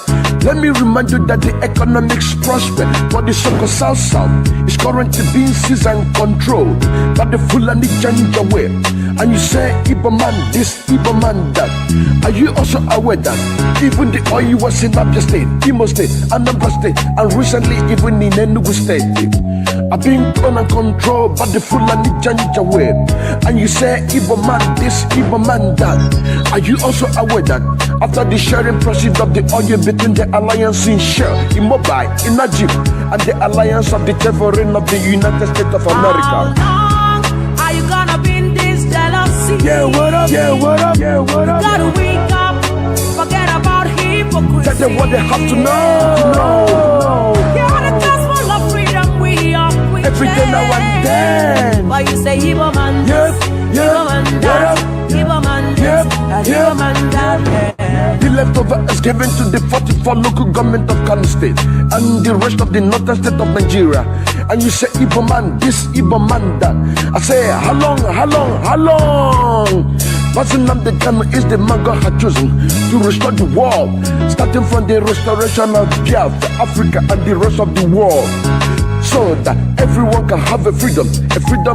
Let me remind you that the economics prosper, but the so-called South is currently being seized and controlled by the Fulani Janjaweed. And you say Ibo man this, Ibo man that. Are you also aware that even the oil was in Abia State, Imo State, Anambra State, and recently even in Enugu State are being owned and controlled by the Fulani Janjaweed? And you say Ibo man this, Ibo man that. Are you also aware that after the sharing proceeds of the oil between the alliance in Shell, in Mobile, in Najib, and the alliance of the Tevorin of the United States of America? How long are you gonna bend this jealousy? Yeah, what up? Yeah, what up? Yeah, what up? Gotta wake up, forget about hypocrisy. That's what they have to know. You're the gospel of freedom we are preaching. Every day now and then. Why you say evil man? Yep, Evil man that. Evil man this. And evil man that. The leftover is given to the 44 local government of Kano State and the rest of the northern state of Nigeria. And you say Ibo man this, Ibo man that. I say how long? Mazi Odinkemma is the man God had chosen to restore the world, starting from the restoration of Biafra, Africa, and the rest of the world, so that everyone can have a freedom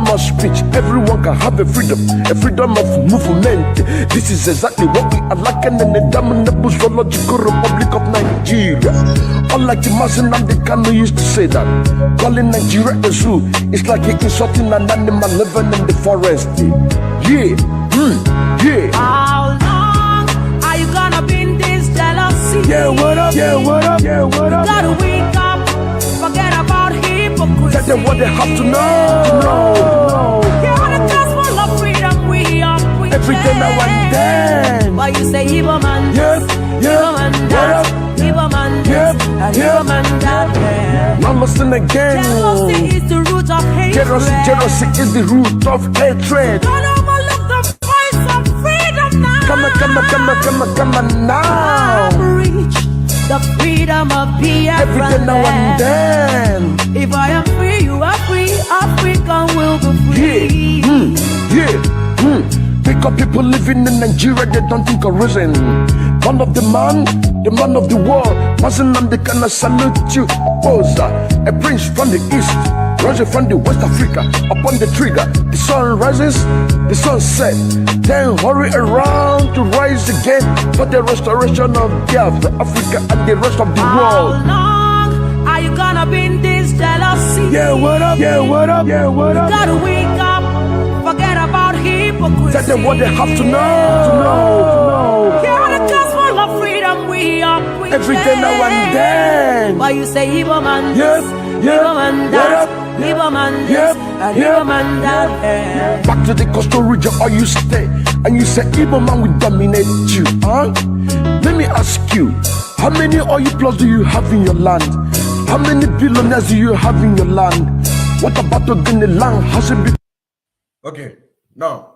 of speech, everyone can have a freedom of movement. This is exactly what we are lacking in the damnable zoological Republic of Nigeria. Unlike the Mazi Odinkemma used to say that calling Nigeria a zoo is like insulting an animal living in the forest. Yeah. How long are you gonna bend this jealousy? Yeah, what up? Yeah, what up? Yeah, what up? Gotta wake up, forget about hypocrisy. That's what they have to know. You're the gospel of freedom we are preaching. Every day now and then. Why you say evil man? Yep, Evil man that. Evil man this. And evil man that. Now listen again. Jealousy is the root of hatred. Jealousy is the root of hatred. Don't overlook the voice of freedom now. Come on now. Reach the freedom of Biafraland. Every day now and then. If I am free, you are free. Africa will be free. Because people living in Nigeria, they don't think of reason. Man of the man of the world. Mazi Odinkemma salute you. Boza, a prince from the east, rising from the West Africa. Upon the trigger, the sun rises, the sun sets. Then hurry around to rise again for the restoration of Biafra, Africa, and the rest of the world. How long are you gonna bend this jealousy? Yeah, what up? Yeah, what up? Yeah, what up? Gotta wake up, forget about hypocrisy. hypocrites. Tell them what they have to know. Hear the gospel of freedom we are preaching. Every day now and then. Why you say Igbo man Yep, this, yep, Igbo man that, Igbo man this, yep, and yep. Igbo man that. Back to the coastal region, or you stay, and you say Igbo man will dominate you, huh? Let me ask you, how many oil plots do you have in your land? How many billionaires do you have in your land? What about the land? Has it been? Okay, now,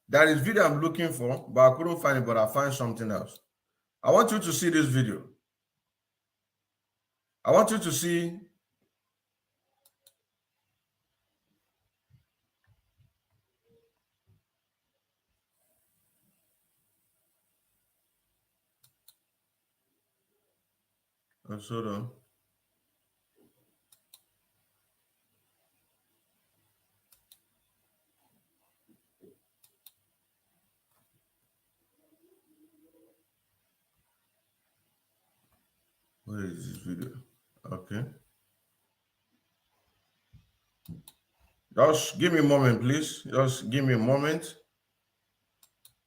there is video I'm looking for, but I couldn't find it, but I find something else. I want you to see this video. I want you to see. Hold on. Where is this video? Okay. Just give me a moment, please. Just give me a moment.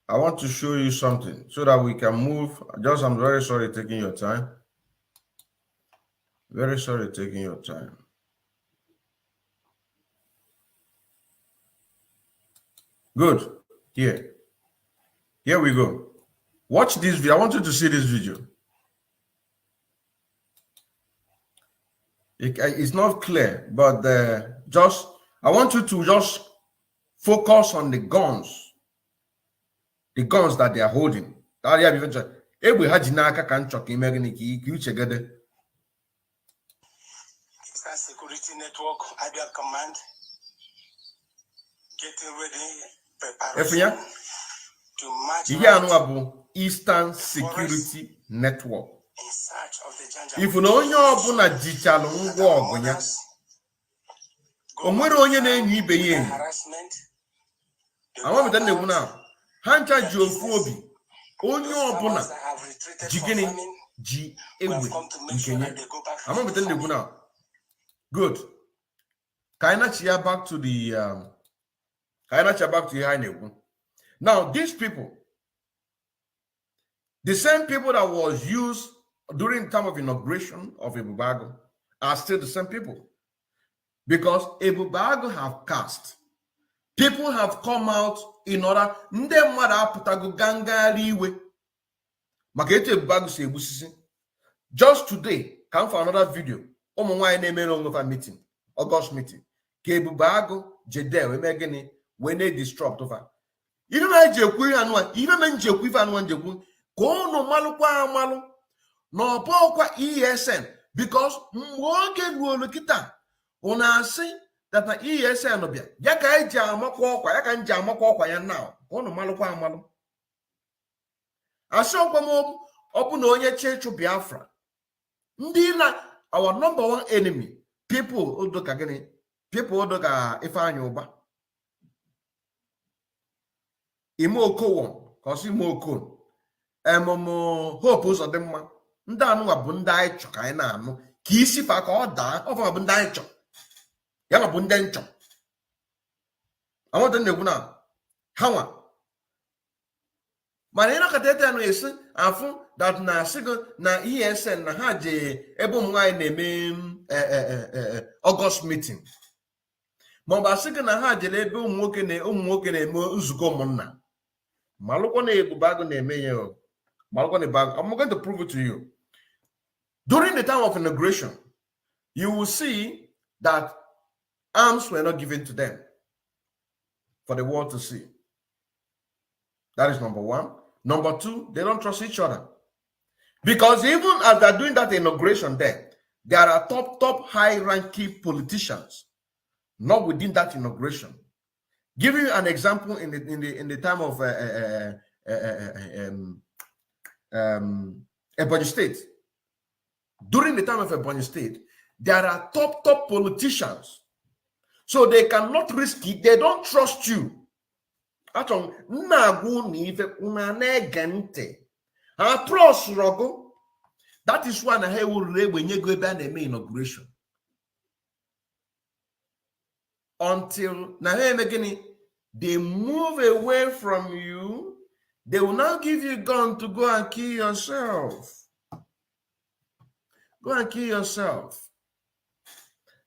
I want to show you something so that we can move. I'm very sorry taking your time. Very sorry taking your time. Good. Here we go. Watch this video. I want you to see this video. It's not clear, but I want you to just focus on the guns that they are holding. Security network, IBR command, getting ready, preparation to march Eastern Security Network. in search of the If no one jichalu ngwa ọgụ ya, o nwere onye na-enye ibe ya enyi. Ama bidan na-egwu na ha ncha ji ofu obi, onye ọbụla ji gịnị ji egbe nke ya. Ama bidan na-egwu na good. Kainachi back to the back to the now these people, the same people that was used during the time of inauguration of Ebubago are still the same people, because Ebubago have cast. People have come out in order. Nde mmadụ apụtago gangari iwe maka etu Ebubago si egbusisi. Just today, come for another video. Ụmụ nwaanyị na-eme n'onwe meeting, August meeting. Ka Ebubago jede we mee gịnị we na-disrupt over. Ife na ejekwu ihe anụ, ife na njekwu ife anụ njekwu ka ụnụ malụkwa amalụ na ọbọkwa ESN, because mgbe oge ruolu kịta ụnụ asị that na ESN bịa ya ka eji amakwa ọkwa ya ka nji amakwa ọkwa ya now ụnụ malụkwa amalụ. Asị ọkwa m ọ bụ na onye chechu Biafra ndị na our number one enemy, people odoka gịnị, people odoka Ifeanyi Uba, Ime Okowo, because Ime Okon, Hope Uzodimma, ndị anụwa bụ ndị anyị chọ ka anyị na-anụ ka isi fa ka ọ daa ọfọ bụ ndị anyị chọ ya ma bụ ndị nchọ. Amụta na-egwu na ha nwa mana ịnọkọta ete ya na-esi afụ that na asịgo na ESN na ha je ebe ụmụ nwaanyị na-eme August meeting, maọbụ asịgo na ha jere ebe ụmụ nwoke na-eme nzukọ ụmụnna. Malụkwa na Ebubago na-eme ya malụkwa na Ebubago. I'm going to prove it to you. During the time of inauguration, you will see that arms were not given to them for the world to see. That is number one. Number two, they don't trust each other. Because even as they're doing that inauguration there are top high-ranking politicians not within that inauguration. Giving you an example in the time of Ebonyi State. During the time of Ebonyi State, there are top politicians. So they cannot risk it. They don't trust you. That is why I will when you go back and make inauguration. until they move away from you. They will now give you a gun to go and kill yourself. Go and kill yourself.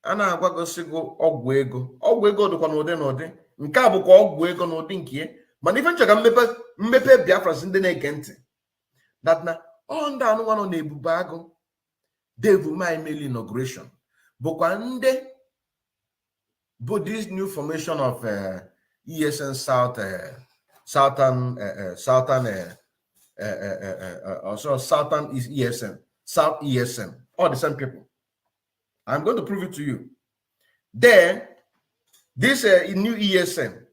Ana agwagosigo ogwego. Ogwego do kwa node. Nke a bụkwa ogwu ego n'ụdị nke ya. Mana ife nchọga mmepe Biafrans ndị na-ege ntị. That na ndị anụnwa nọ na-ebube agụ. Dave my mail inauguration. Bụkwa ndị bụ this new formation of ESN Southern is ESN, South ESN, all the same people. I'm going to prove it to you. There, this new ESN,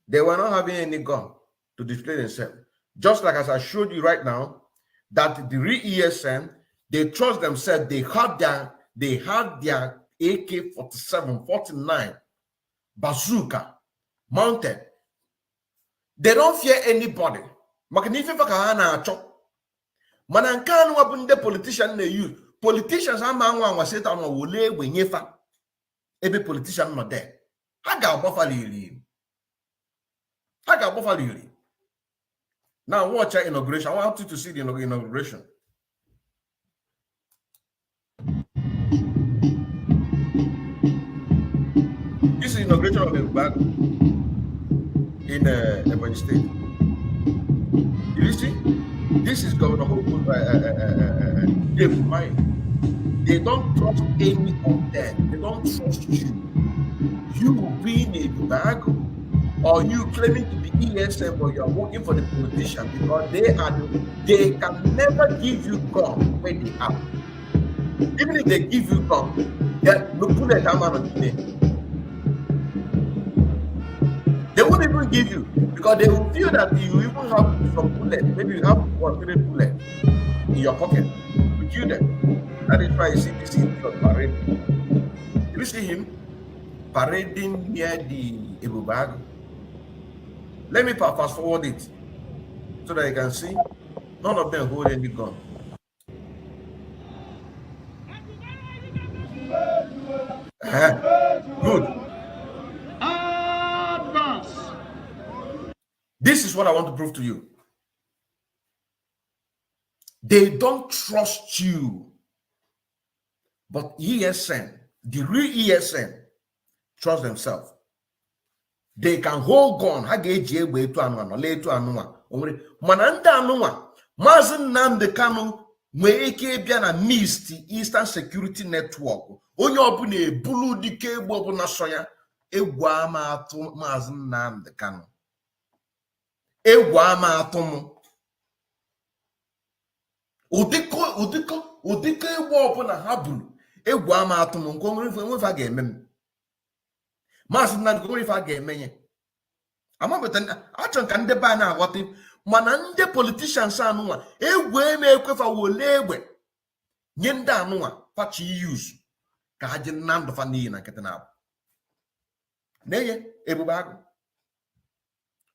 they were not having any gun to display themselves. Just like as I showed you right now, that the real ESN, they trust themselves. They had their AK-47, 49 bazooka mounted. They don't fear anybody. Mana nke anu wa bunde politician na use. Politicians ama anwa seta no wole egbe nyefa. Ebe politician no there. Ha ga agbafaliri. Now watch our inauguration. I want you to see the inauguration. This is the inauguration of the bank in Ebonyi State. You see? This is Governor Dave Umahi. They don't trust any of them. They don't trust you. You being a bag, or you claiming to be ESM, or you are working for the politician, because they can never give you gun when they are. Even if they give you gun, they won't even give you, because they will feel that you even have some bullet. Maybe you have 1 or 3 bullets in your pocket to kill them. That is why you see this idiot parade. You see him parading near the Ebubag. Let me fast forward it so that you can see none of them hold any gun. Good. This is what I want to prove to you. They don't trust you. But ESN, the real ESN, trust themselves. They can hold gun. Mazi Mazi Odinkemma nwere ike bịa na NIST, Eastern Security Network. Onye ọbụla ebulu dike egbe ọbụla so ya egwu ama atụ Mazi Odinkemma. Egwu ama atụ m. Udiko egbe ọbụla ha bulu egwu ama atụ m nke onwe fa ga-eme m. Mazi Odinkemma fa ga-eme ya. Amabeta achọ ka ndị ba na-aghọta, mana ndị politicians anụnwa egwu ekwefa wole egbe nye ndị anụnwa fachi use ka ha ji na ndụ fa n'iyi na nkịtị na-abụ. Neye ebube agụ.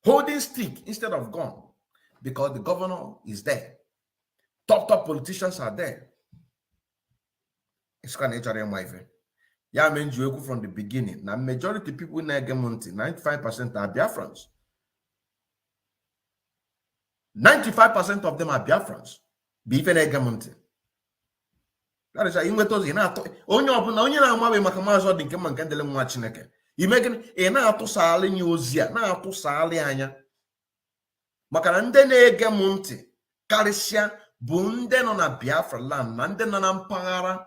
Holding stick instead of gun, because the governor is there. Top politicians are there. It's kind of HRM. Yeah, I mean, you from the beginning. Now, majority of people in Egemonti, 95% are Biafrans. 95% of them are Biafrans. Even Egemonti. That is why you those in onye na-amabe maka Mazi Odinkemma nke ndele Nwachineke. Imagine na-atụ sali nyozia, na-atụ sali anya. Maka na ndị na-ege m ntị karịsịa bụ ndị nọ na Biafraland na ndị nọ na mpaghara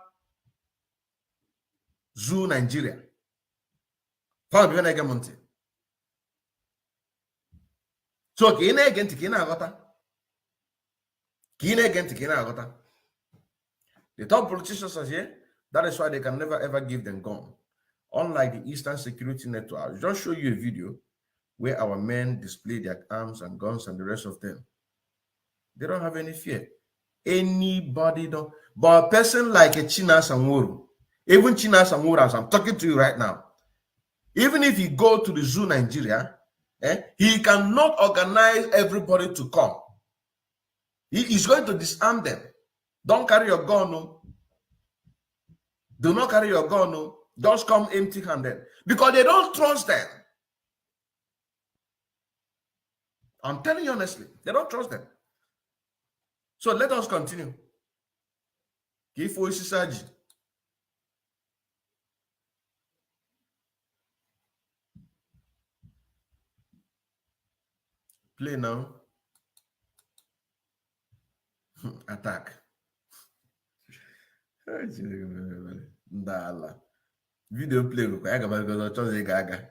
Zoo Nigeria. Fa bi na-ege m ntị. So ka ị na-ege ntị ka ị na-aghọta. The top politicians are here. That is why they can never ever give them gun. Unlike the Eastern Security Network, I'll just show you a video where our men display their arms and guns and the rest of them. They don't have any fear. Anybody don't. But a person like a China Sanwuru, even China Sanwuru, as I'm talking to you right now, even if you go to the Zoo Nigeria, he cannot organize everybody to come. He is going to disarm them. Don't carry your gun, no. Do not carry your gun, no. Just come empty-handed. because they don't trust them. I'm telling you honestly, they don't trust them. So let us continue. Give voices Saji. Play now. Attack. Ndala. Video play. I got to gaga.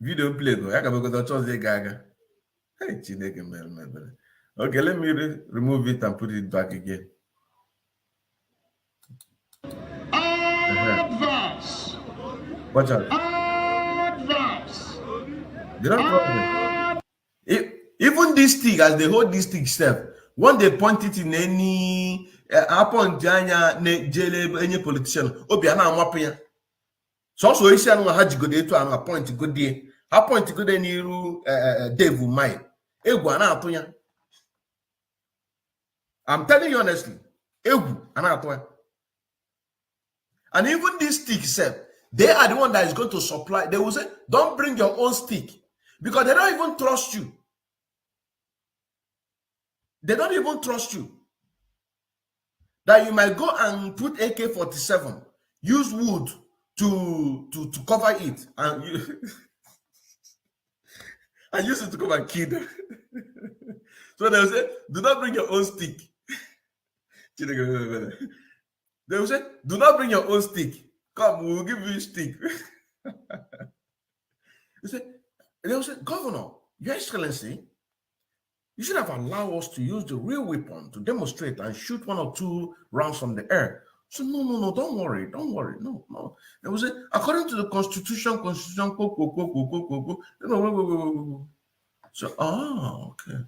Video play. I got to gaga. Hey, Chineke, man. Okay, let me remove it and put it back again. Advance. Watch out. Advance. They don't problem. Even this stick, as they hold this stick step, when they point it in any upon any politician, Obiana Mapia. So also is an Haji go there to an appoint good day. Appoint good any devil mind. Eguana Atoya. I'm telling you honestly, and even this stick itself, they are the one that is going to supply. They will say, don't bring your own stick because they don't even trust you. They don't even trust you. That you might go and put AK-47, use wood to cover it, and you and use it to come and kill them. So they will say, do not bring your own stick. They will say, do not bring your own stick. Come, we will give you a stick. They will say, Governor, Your Excellency, you should have allowed us to use the real weapon to demonstrate and shoot 1 or 2 rounds from the air. So no, don't worry, no. They will say, according to the Constitution, So, okay.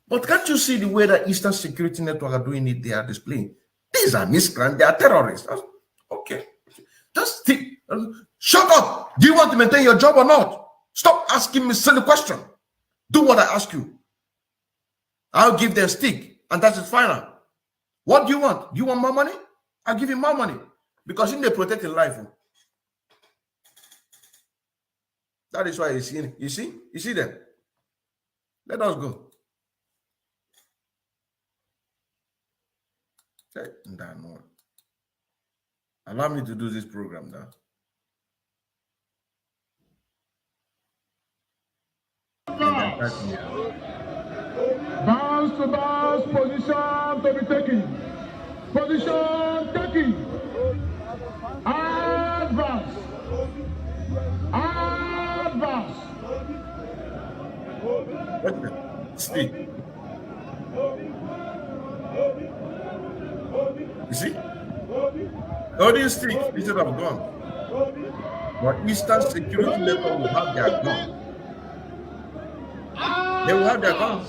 But can't you see the way that Eastern Security Network are doing it? They are displaying. These are miscreants. They are terrorists. Okay. Just think. Shut up. Do you want to maintain your job or not? Stop asking me silly questions. Do what I ask you. I'll give them stick. And that is final. What do you want? Do you want more money? I'll give you more money. Because in the protecting life. That is why you see them. Let us go. No. Allow me to do this program now. Bounce to bounce, position to be taken. Position taking. Advance. Advance. Speak. You see? All these things instead of gone. But Eastern Security Network will have their gun. They will have their guns.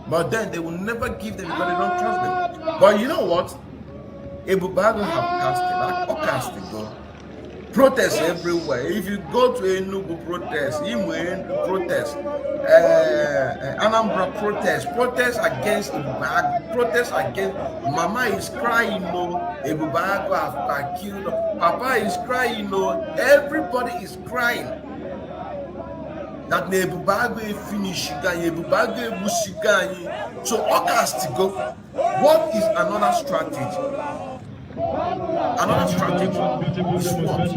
But then they will never give them because they don't trust them. But you know what? Ebubago have casted, protests everywhere. If you go to Enugu protest, Imo protest, Anambra protest against Ebubago, protest against Mama is crying, Ebubago have killed, Papa is crying, everybody is crying. That Ebubago finish, Ebubago Bushigani. So Okastigo, what is another strategy? Another strategy is what?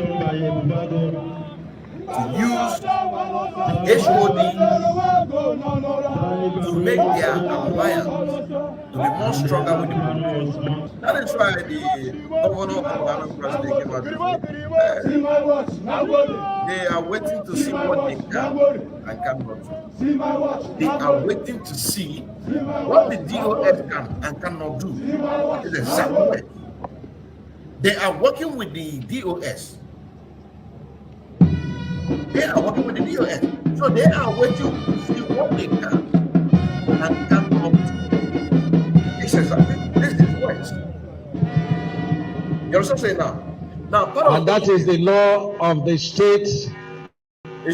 To use HOD to make their alliance to be more stronger with the people. That is why the governor of Anambra came out. They are waiting to see what they can and cannot do. They are waiting to see what the DOS can and cannot do. What is exactly? They are working with the DOS. They are working with the DOS. So they are waiting to see what they can and cannot do. This is West. You understand saying now? And that is the law of the state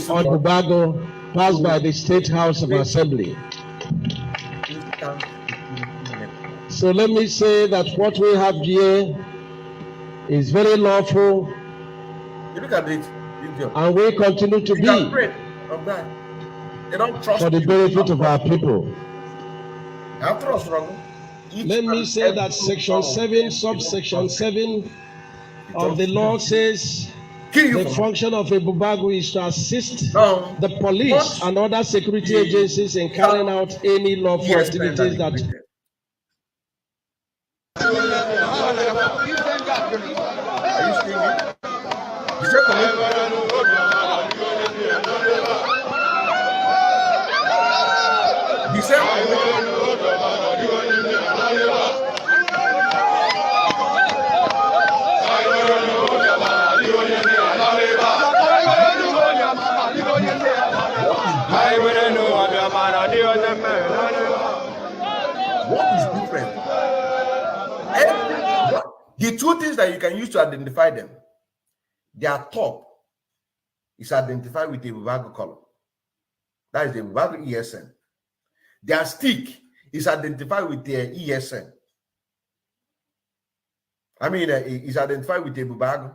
on Tobago passed by the State House of Assembly. So let me say that what we have here is very lawful. You look at it, and we continue to be afraid of that. They don't trust for the benefit of our people. Let me say that section 7, subsection 7 of the law says the function of a Bubagu is to assist the police and other security agencies in carrying out any lawful activities that. What is different? The two things that you can use to identify them, their top is identified with a Bubagu color. That is the Bubagu ESN. Their stick is identified with their ESN. I mean, is identified with a Bubagu.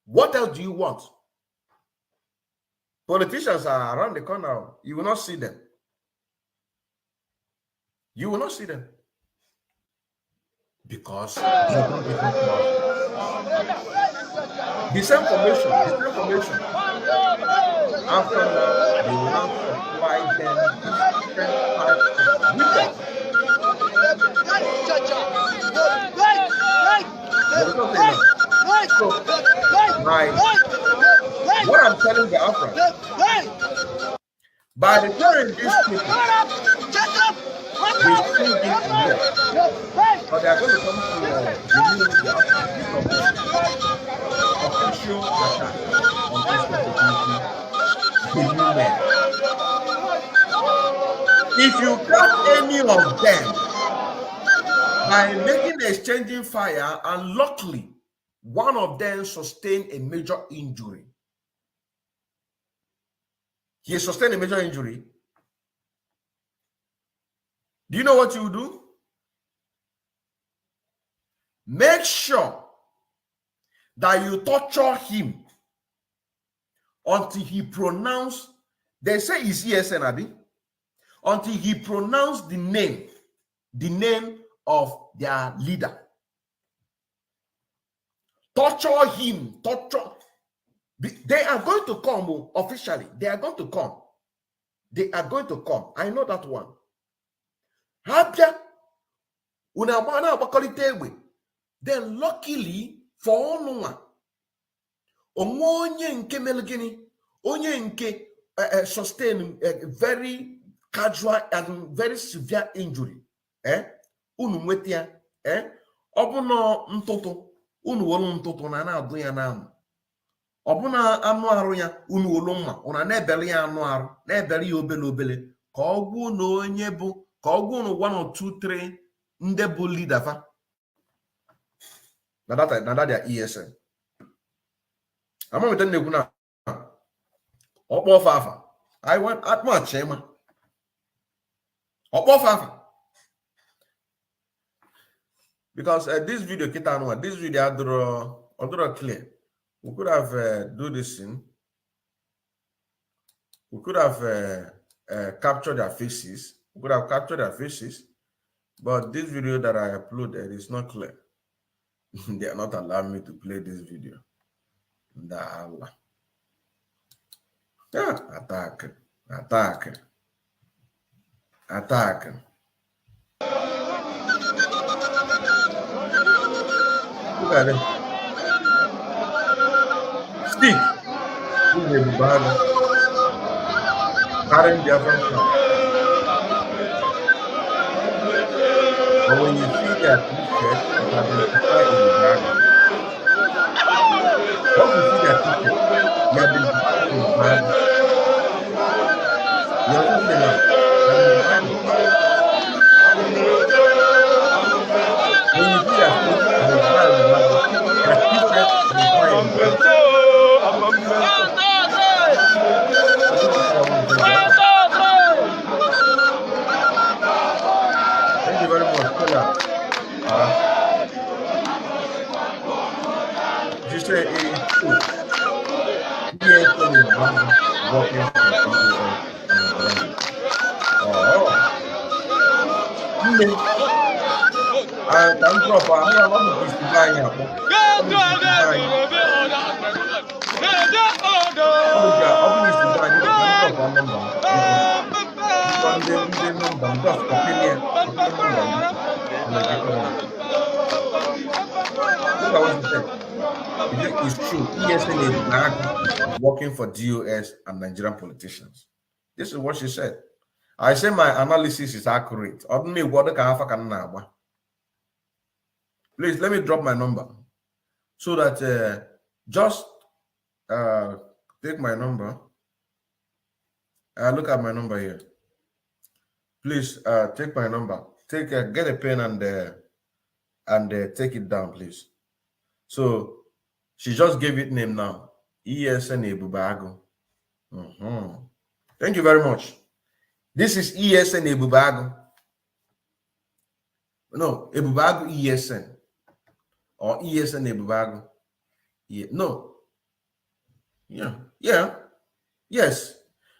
What else do you want? Politicians are around the corner. You will not see them. You will not see them. Because they don't give up. The same formation. After that, they will now supply them different types of weapons. So, what I'm telling the Afro, by the time these people, they still get to work, but they are going to come to remove the official attack on security. If you got any of them by making exchanging fire, and luckily one of them sustained a major injury. He sustained a major injury. Do you know what you do? Make sure that you torture him until he pronounce, they say it's ESN, Abi, until he pronounce the name of their leader. Torture him, torture. They are going to come officially. They are going to come. They are going to come. I know that one. Then luckily for onye sustain a very casual and very severe injury. Unu mwetia obuno ntoto unu wolu ntoto na adu ya na obuna anu aru ya unu wolu mma una na ebele ya anu aru na ebele ya obele ka ogwu na onye bu ka ogwu no 1 or 2 3 nde bu leader fa na that their ESN ama meten negwu na okpo fafa I want atma chema okpo fafa. Because this video, this video I draw clear. We could have do this thing. We could have captured their faces. We could have captured their faces, but this video that I uploaded is not clear. They are not allowing me to play this video. Yeah, attack. Look at it. Stick. This is a bad. Carrying Biafran flag. But when you see that t-shirt, you identify in the bag. Once you see that t-shirt, you identify in the bag. You understand now? When you see that t-shirt, thank you very much. say it's true. Yes, working for I'm proper. I'm not this design. Look at what she said. It's true. ESN is back working for DOS and Nigerian politicians. This is what she said. I say my analysis is accurate. Please let me drop my number so that just take my number. Look at my number here. Please take my number. Take get a pen and take it down, please. So she just gave it name now. ESN Ebubago. Thank you very much. This is ESN Ebubago. No, Ebubago ESN. Or ESN Ebubago. Yeah. No. Yeah. Yes.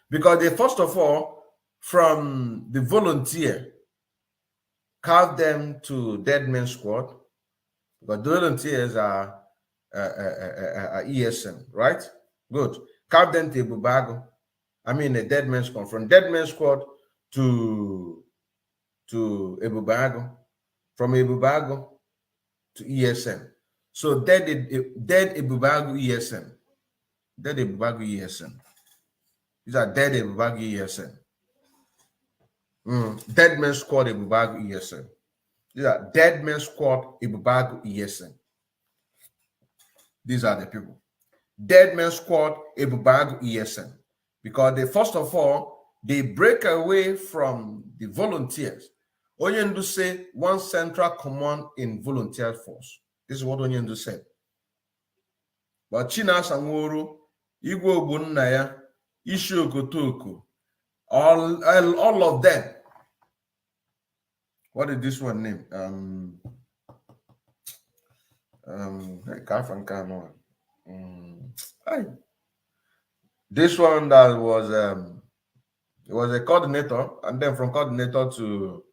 Because they first of all, from the volunteer, carved them to Dead Men Squad. But the volunteers are ESN, right? Good. Carved them to Ebubago. I mean, a Dead Men Squad. From Dead Men Squad to Ebubago. From Ebubago to ESN. So dead Ebubago ESN. Dead Ebubago ESN. These are dead Ebubago ESN. Dead Men Squad Ebubago ESN. These are Dead Men Squad Ebubago ESN. These are the people. Dead Men Squad Ebubago ESN. Because they first of all, they break away from the volunteers. Onyendu say one central command in volunteer force. This is what Onyendu said. But China Sangoro, Igwe Ogbonnaya, Ishi Okotoku, all of them. What is this one name? This one that was it was a coordinator, and then from coordinator to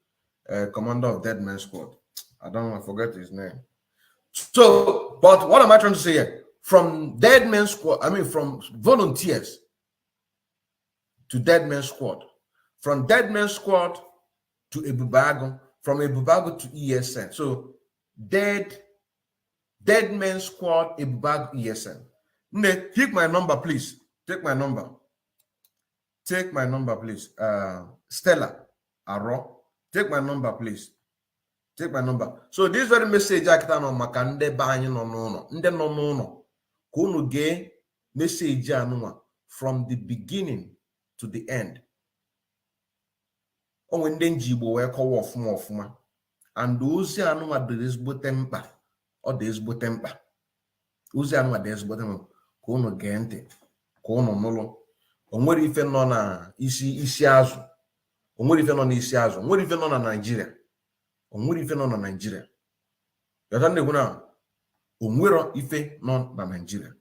commander of Dead Men Squad. I forget his name. So, but what am I trying to say here? From Dead Men Squad, I mean from volunteers to Dead Men Squad, from Dead Men Squad to Ebubago, from Ebubago to ESN. So Dead Men Squad, Ebubago, ESN. Take my number, please. Take my number. Take my number, please. Stella Aro. Take my number, please. Take my number. So this very message I can on Makande Bany no. Kunu ge message anuma from the beginning to the end. O when Jibo we call ofuma. And those anuma des botempa or des botempa. Uzi anuma des botempa. Kunu gente. Kunu molo. Onwere ife no na isi azu. Onwere ife no na isi azu. Onwere ife no na Nigeria. Onwere ife no na Nigeria. You got to now. Onwere ife no na Nigeria.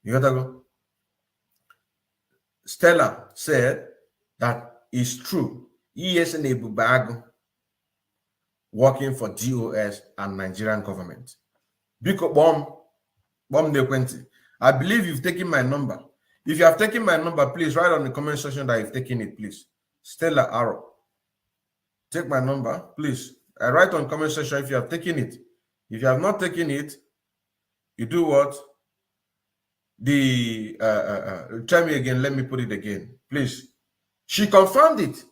You got to go. Stella said that is true. ESN Ebubago working for DOS and Nigerian government. Biko bomb the 20. I believe you've taken my number. If you have taken my number, please write on the comment section that you've taken it, please. Stella Arrow. Take my number, please. I write on the comment section if you have taken it. If you have not taken it, you do what? Tell me again, let me put it again, please. She confirmed it.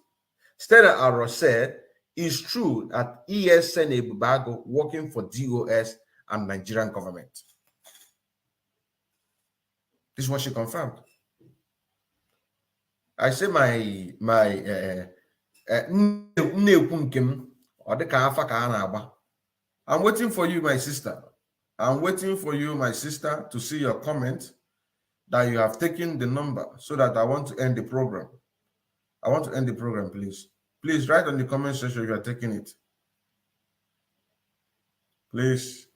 Stella Arrow said, it's true that ESN Ebubago working for DOS and Nigerian government. This is what she confirmed. I say I'm waiting for you, my sister. I'm waiting for you, my sister, to see your comment that you have taken the number so that I want to end the program. I want to end the program, please. Please write on the comment section if you are taking it. Please.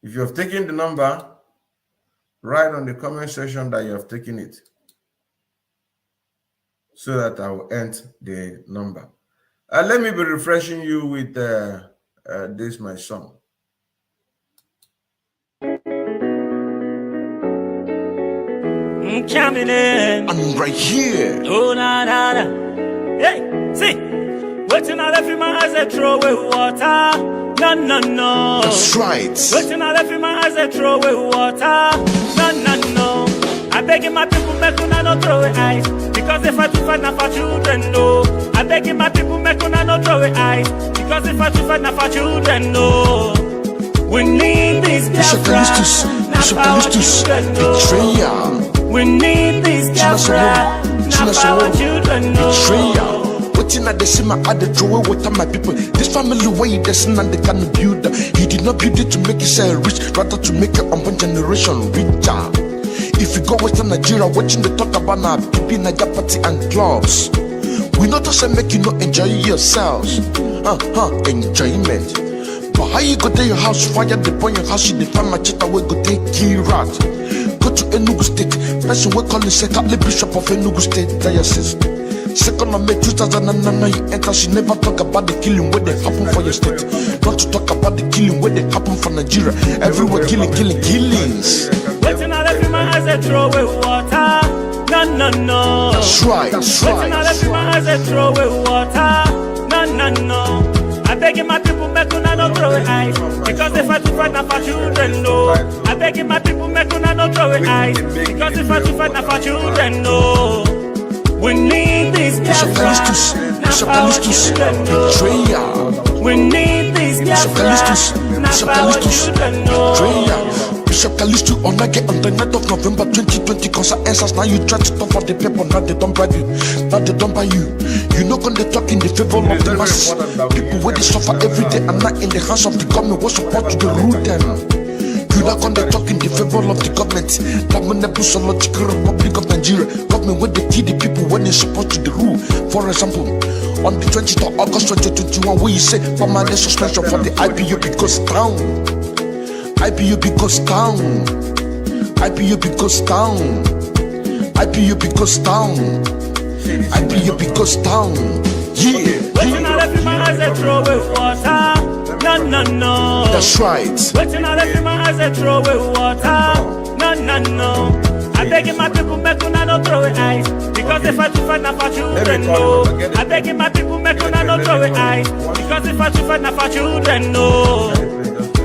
If you have taken the number, write on the comment section that you have taken it, so that I will end the number. Let me be refreshing you with this, my song. Coming in. I'm right here. Oh, na, na, na. Hey, see. Waiting I left in my eyes, I throw away water. No, no, no. That's right. Waiting I left in my eyes, I throw away water. No, no, no. I beg my people, make una no throw away ice. Because if I do fight, not for children, no. I beg my people, make una no throw away ice. Because if I do fight, not for children, no. We need this Biafra, not for our children, no. We need this Biafra, not for our children, no. Waiting at the cinema, I the draw with my people. This family way that's not the kind of builder. He did not build it to make yourself rich, rather to make your own generation richer. If you go Western Nigeria, watching the talk about now, people in Nigeria party and clubs. We not just make you not enjoy yourselves. Enjoyment. But how you go to your house, fire the boy your house, you define my chita, we go take key rat. Go to Enugu State, person we call the second bishop of Enugu State diocese. Second of May 2009, you enter, she never talk about the killing where they happen for your state. Not to talk about the killing where they happen for Nigeria. Everywhere killings. Waiting I left in my eyes, I throw away water. No, no, no. That's right. Waiting I left in my eyes, I throw away water. No, no, no. I beg my people, make una no throw away ice. Because if I do fight, not for children, no. I beg my people, make una no throw away ice. Because if I do fight, not for children, no. We need this Biafra, not for our children, no. We need this Biafra, not for our children, no. Bishop Callisto on the 9th of November 2020, cause answers now you try to talk for the people, now they don't bribe you, now they don't buy you. You not gonna talk in the favor of the masses. People where they suffer every day and not in the hands of the government, what support to the root them. You not gonna talk in the favor of the government. That when the Republic of Nigeria, government where they kill the people when they support to the rule. For example, on the 20th of August 2021, where you say permanent suspension for the IPOB goes down. IPOB goes down. IPOB goes down. IPOB goes down. IPOB goes down. Yeah. Waiting I left in my eyes, I throw away water. No, no, no. That's right. Waiting I left in my eyes, I throw away water. No, no, no. I beg my people, make una no throw away ice. Because if I do fight, not for children, no. I beg my people, make una no throw away ice. Because if I do fight, not for children, no.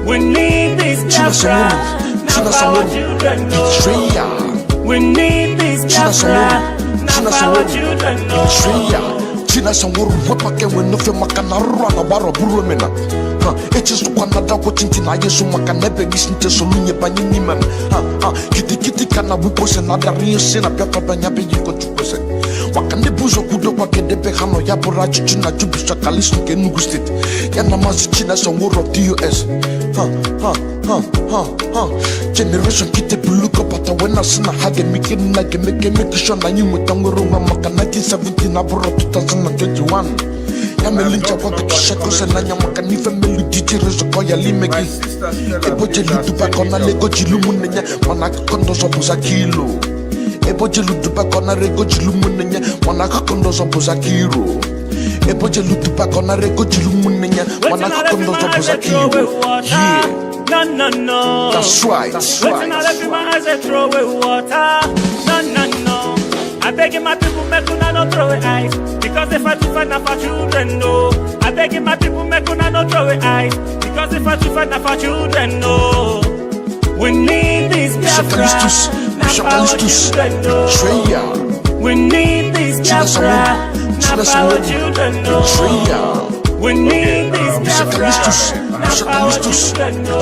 We need this Biafra, not for our children, no. We need this Biafra, not for our children, no. China Sanguru, Wapake, when no Femaka, run a bar of Burumena. It is one another watching Tinayasu Makanebe, listen to Solunia Baniniman. Kitty Kana, we post another real sin of Papa Banyabi, you got to possess. Wakande buzo kudo wakende behano ya boraji china jubisha kalisu kenugu state. Yana mazi China Sanguru of the US. Generation kite buluka pata wena sina hage make sure na you mutanguru maka 1917 aburo 2021. Yamelinja waka kishako senanya maka nife melu dijirezo kwa ya limegi. Ebo jelu dubako na lego jilumu nenya manaka kondo zobuza kilo. Ebo jelu dubako na rego jilumu nenya manaka kondo zobuza kilo. Ebo jelu dubako na rego jilumu nenya manaka kondo zobuza kilo. Yeah. No, no, no. That's right. Waiting I left in my eyes, I throw away water. No, no, no. I beg my people, make una no throw away ice. Because if I do fight, not for children, no. I beg my people, make una no throw away ice. Because if I do fight, not for children, no. We need this Biafra, not for our children, no. We need this Biafra, not for our children, no. We need this Biafra, not for our children, no.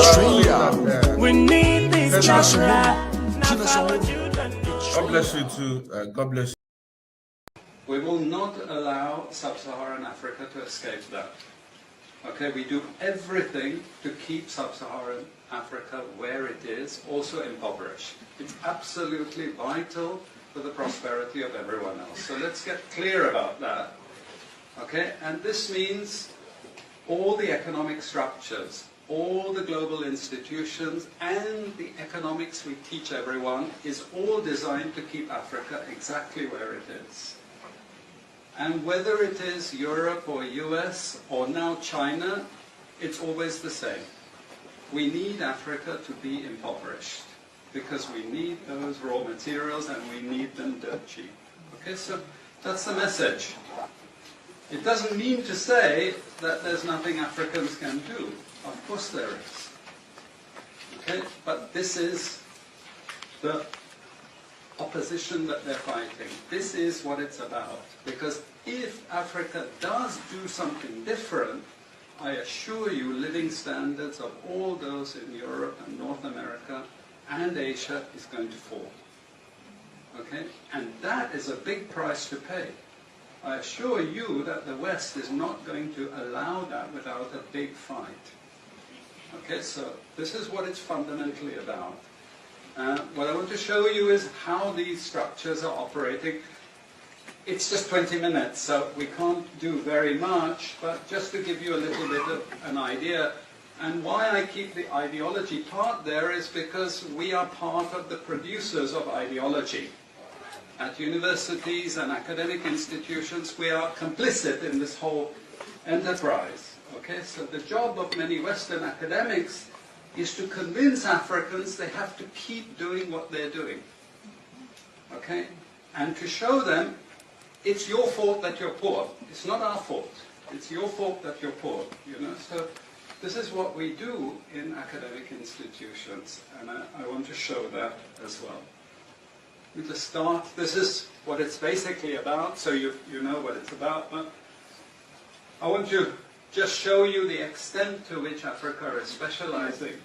We need this Biafra, not for our children, no. God bless you too. God bless you. We will not allow sub-Saharan Africa to escape that. Okay, we do everything to keep sub-Saharan Africa where it is, also impoverished. It's absolutely vital for the prosperity of everyone else. So let's get clear about that. Okay, and this means all the economic structures all the global institutions and the economics we teach everyone is all designed to keep Africa exactly where it is. And whether it is Europe or US or now China, it's always the same. We need Africa to be impoverished because we need those raw materials and we need them dirt cheap. Okay, so that's the message. It doesn't mean to say that there's nothing Africans can do. Of course there is. Okay, but this is the opposition that they're fighting. This is what it's about. Because if Africa does do something different, I assure you living standards of all those in Europe and North America and Asia is going to fall. Okay? And that is a big price to pay. I assure you that the West is not going to allow that without a big fight. Okay, so this is what it's fundamentally about. What I want to show you is how these structures are operating. It's just 20 minutes, so we can't do very much, but just to give you a little bit of an idea. And why I keep the ideology part there is because we are part of the producers of ideology. At universities and academic institutions, we are complicit in this whole enterprise. Okay, so the job of many Western academics is to convince Africans they have to keep doing what they're doing. Okay, and to show them it's your fault that you're poor. It's not our fault. It's your fault that you're poor. You know, so this is what we do in academic institutions, and I want to show that as well. To start, this is what it's basically about, so you know what it's about. But I want to just show you the extent to which Africa is specializing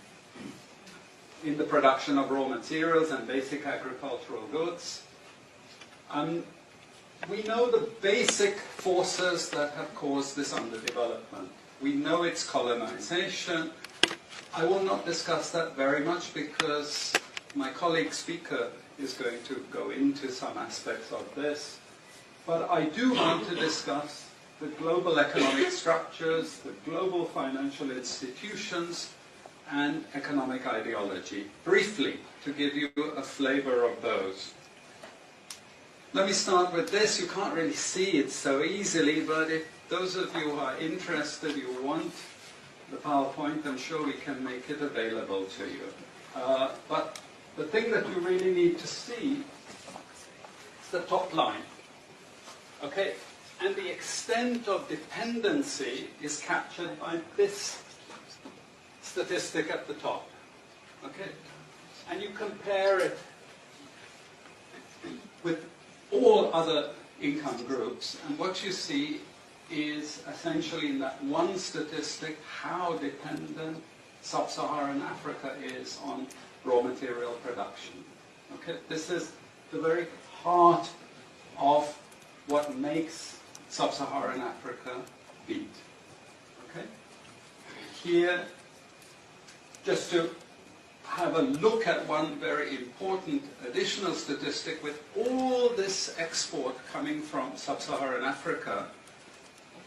in the production of raw materials and basic agricultural goods. We know the basic forces that have caused this underdevelopment. We know it's colonization. I will not discuss that very much because my colleague speaker is going to go into some aspects of this. But I do want to discuss the global economic structures, the global financial institutions, and economic ideology, briefly, to give you a flavor of those. Let me start with this. You can't really see it so easily, but if those of you who are interested, you want the PowerPoint, I'm sure we can make it available to you. But the thing that you really need to see is the top line. Okay? And the extent of dependency is captured by this statistic at the top. Okay? And you compare it with all other income groups, and what you see is essentially in that one statistic how dependent sub-Saharan Africa is on raw material production. Okay? This is the very heart of what makes sub-Saharan Africa beat. Okay? Here, just to have a look at one very important additional statistic, with all this export coming from sub-Saharan Africa,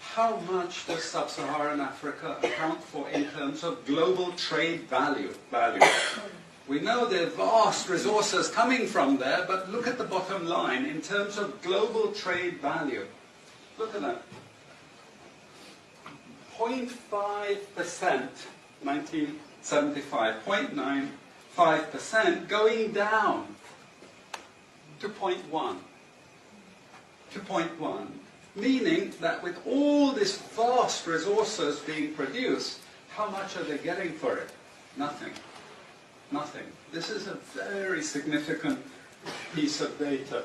how much does sub-Saharan Africa account for in terms of global trade value? We know there are vast resources coming from there, but look at the bottom line in terms of global trade value. Look at that. 0.5%, 1975, 0.95%, going down to 0.1. To 0.1. Meaning that with all these vast resources being produced, how much are they getting for it? Nothing. Nothing. This is a very significant piece of data.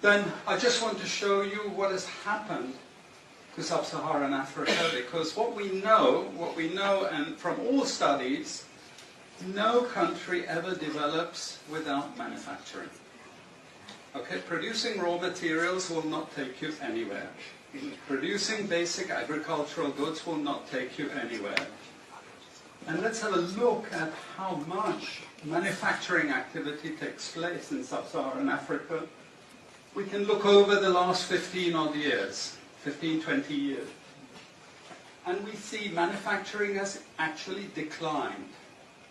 Then I just want to show you what has happened to sub-Saharan Africa, because what we know, and from all studies, no country ever develops without manufacturing. Okay, producing raw materials will not take you anywhere. Producing basic agricultural goods will not take you anywhere. And let's have a look at how much manufacturing activity takes place in sub-Saharan Africa. We can look over the last 15 odd years, 15, 20 years. And we see manufacturing has actually declined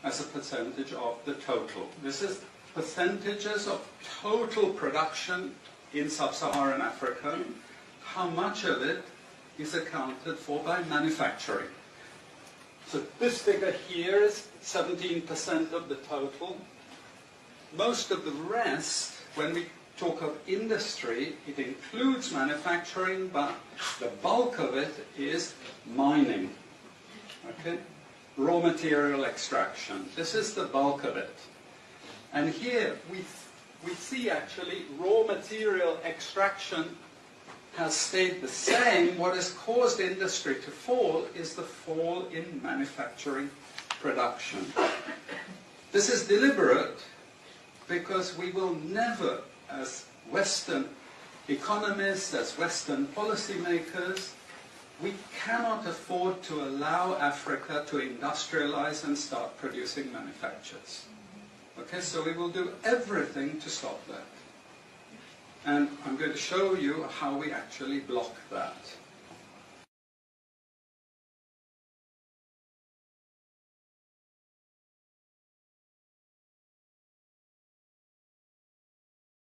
as a percentage of the total. This is percentages of total production in sub-Saharan Africa. How much of it is accounted for by manufacturing? So this figure here is 17% of the total. Most of the rest, when we talk of industry, it includes manufacturing, but the bulk of it is mining. Okay? Raw material extraction. This is the bulk of it. And here we see actually raw material extraction has stayed the same. What has caused industry to fall is the fall in manufacturing production. This is deliberate because we will never, as Western economists, as Western policymakers, we cannot afford to allow Africa to industrialize and start producing manufactures. Okay, so we will do everything to stop that. And I'm going to show you how we actually block that.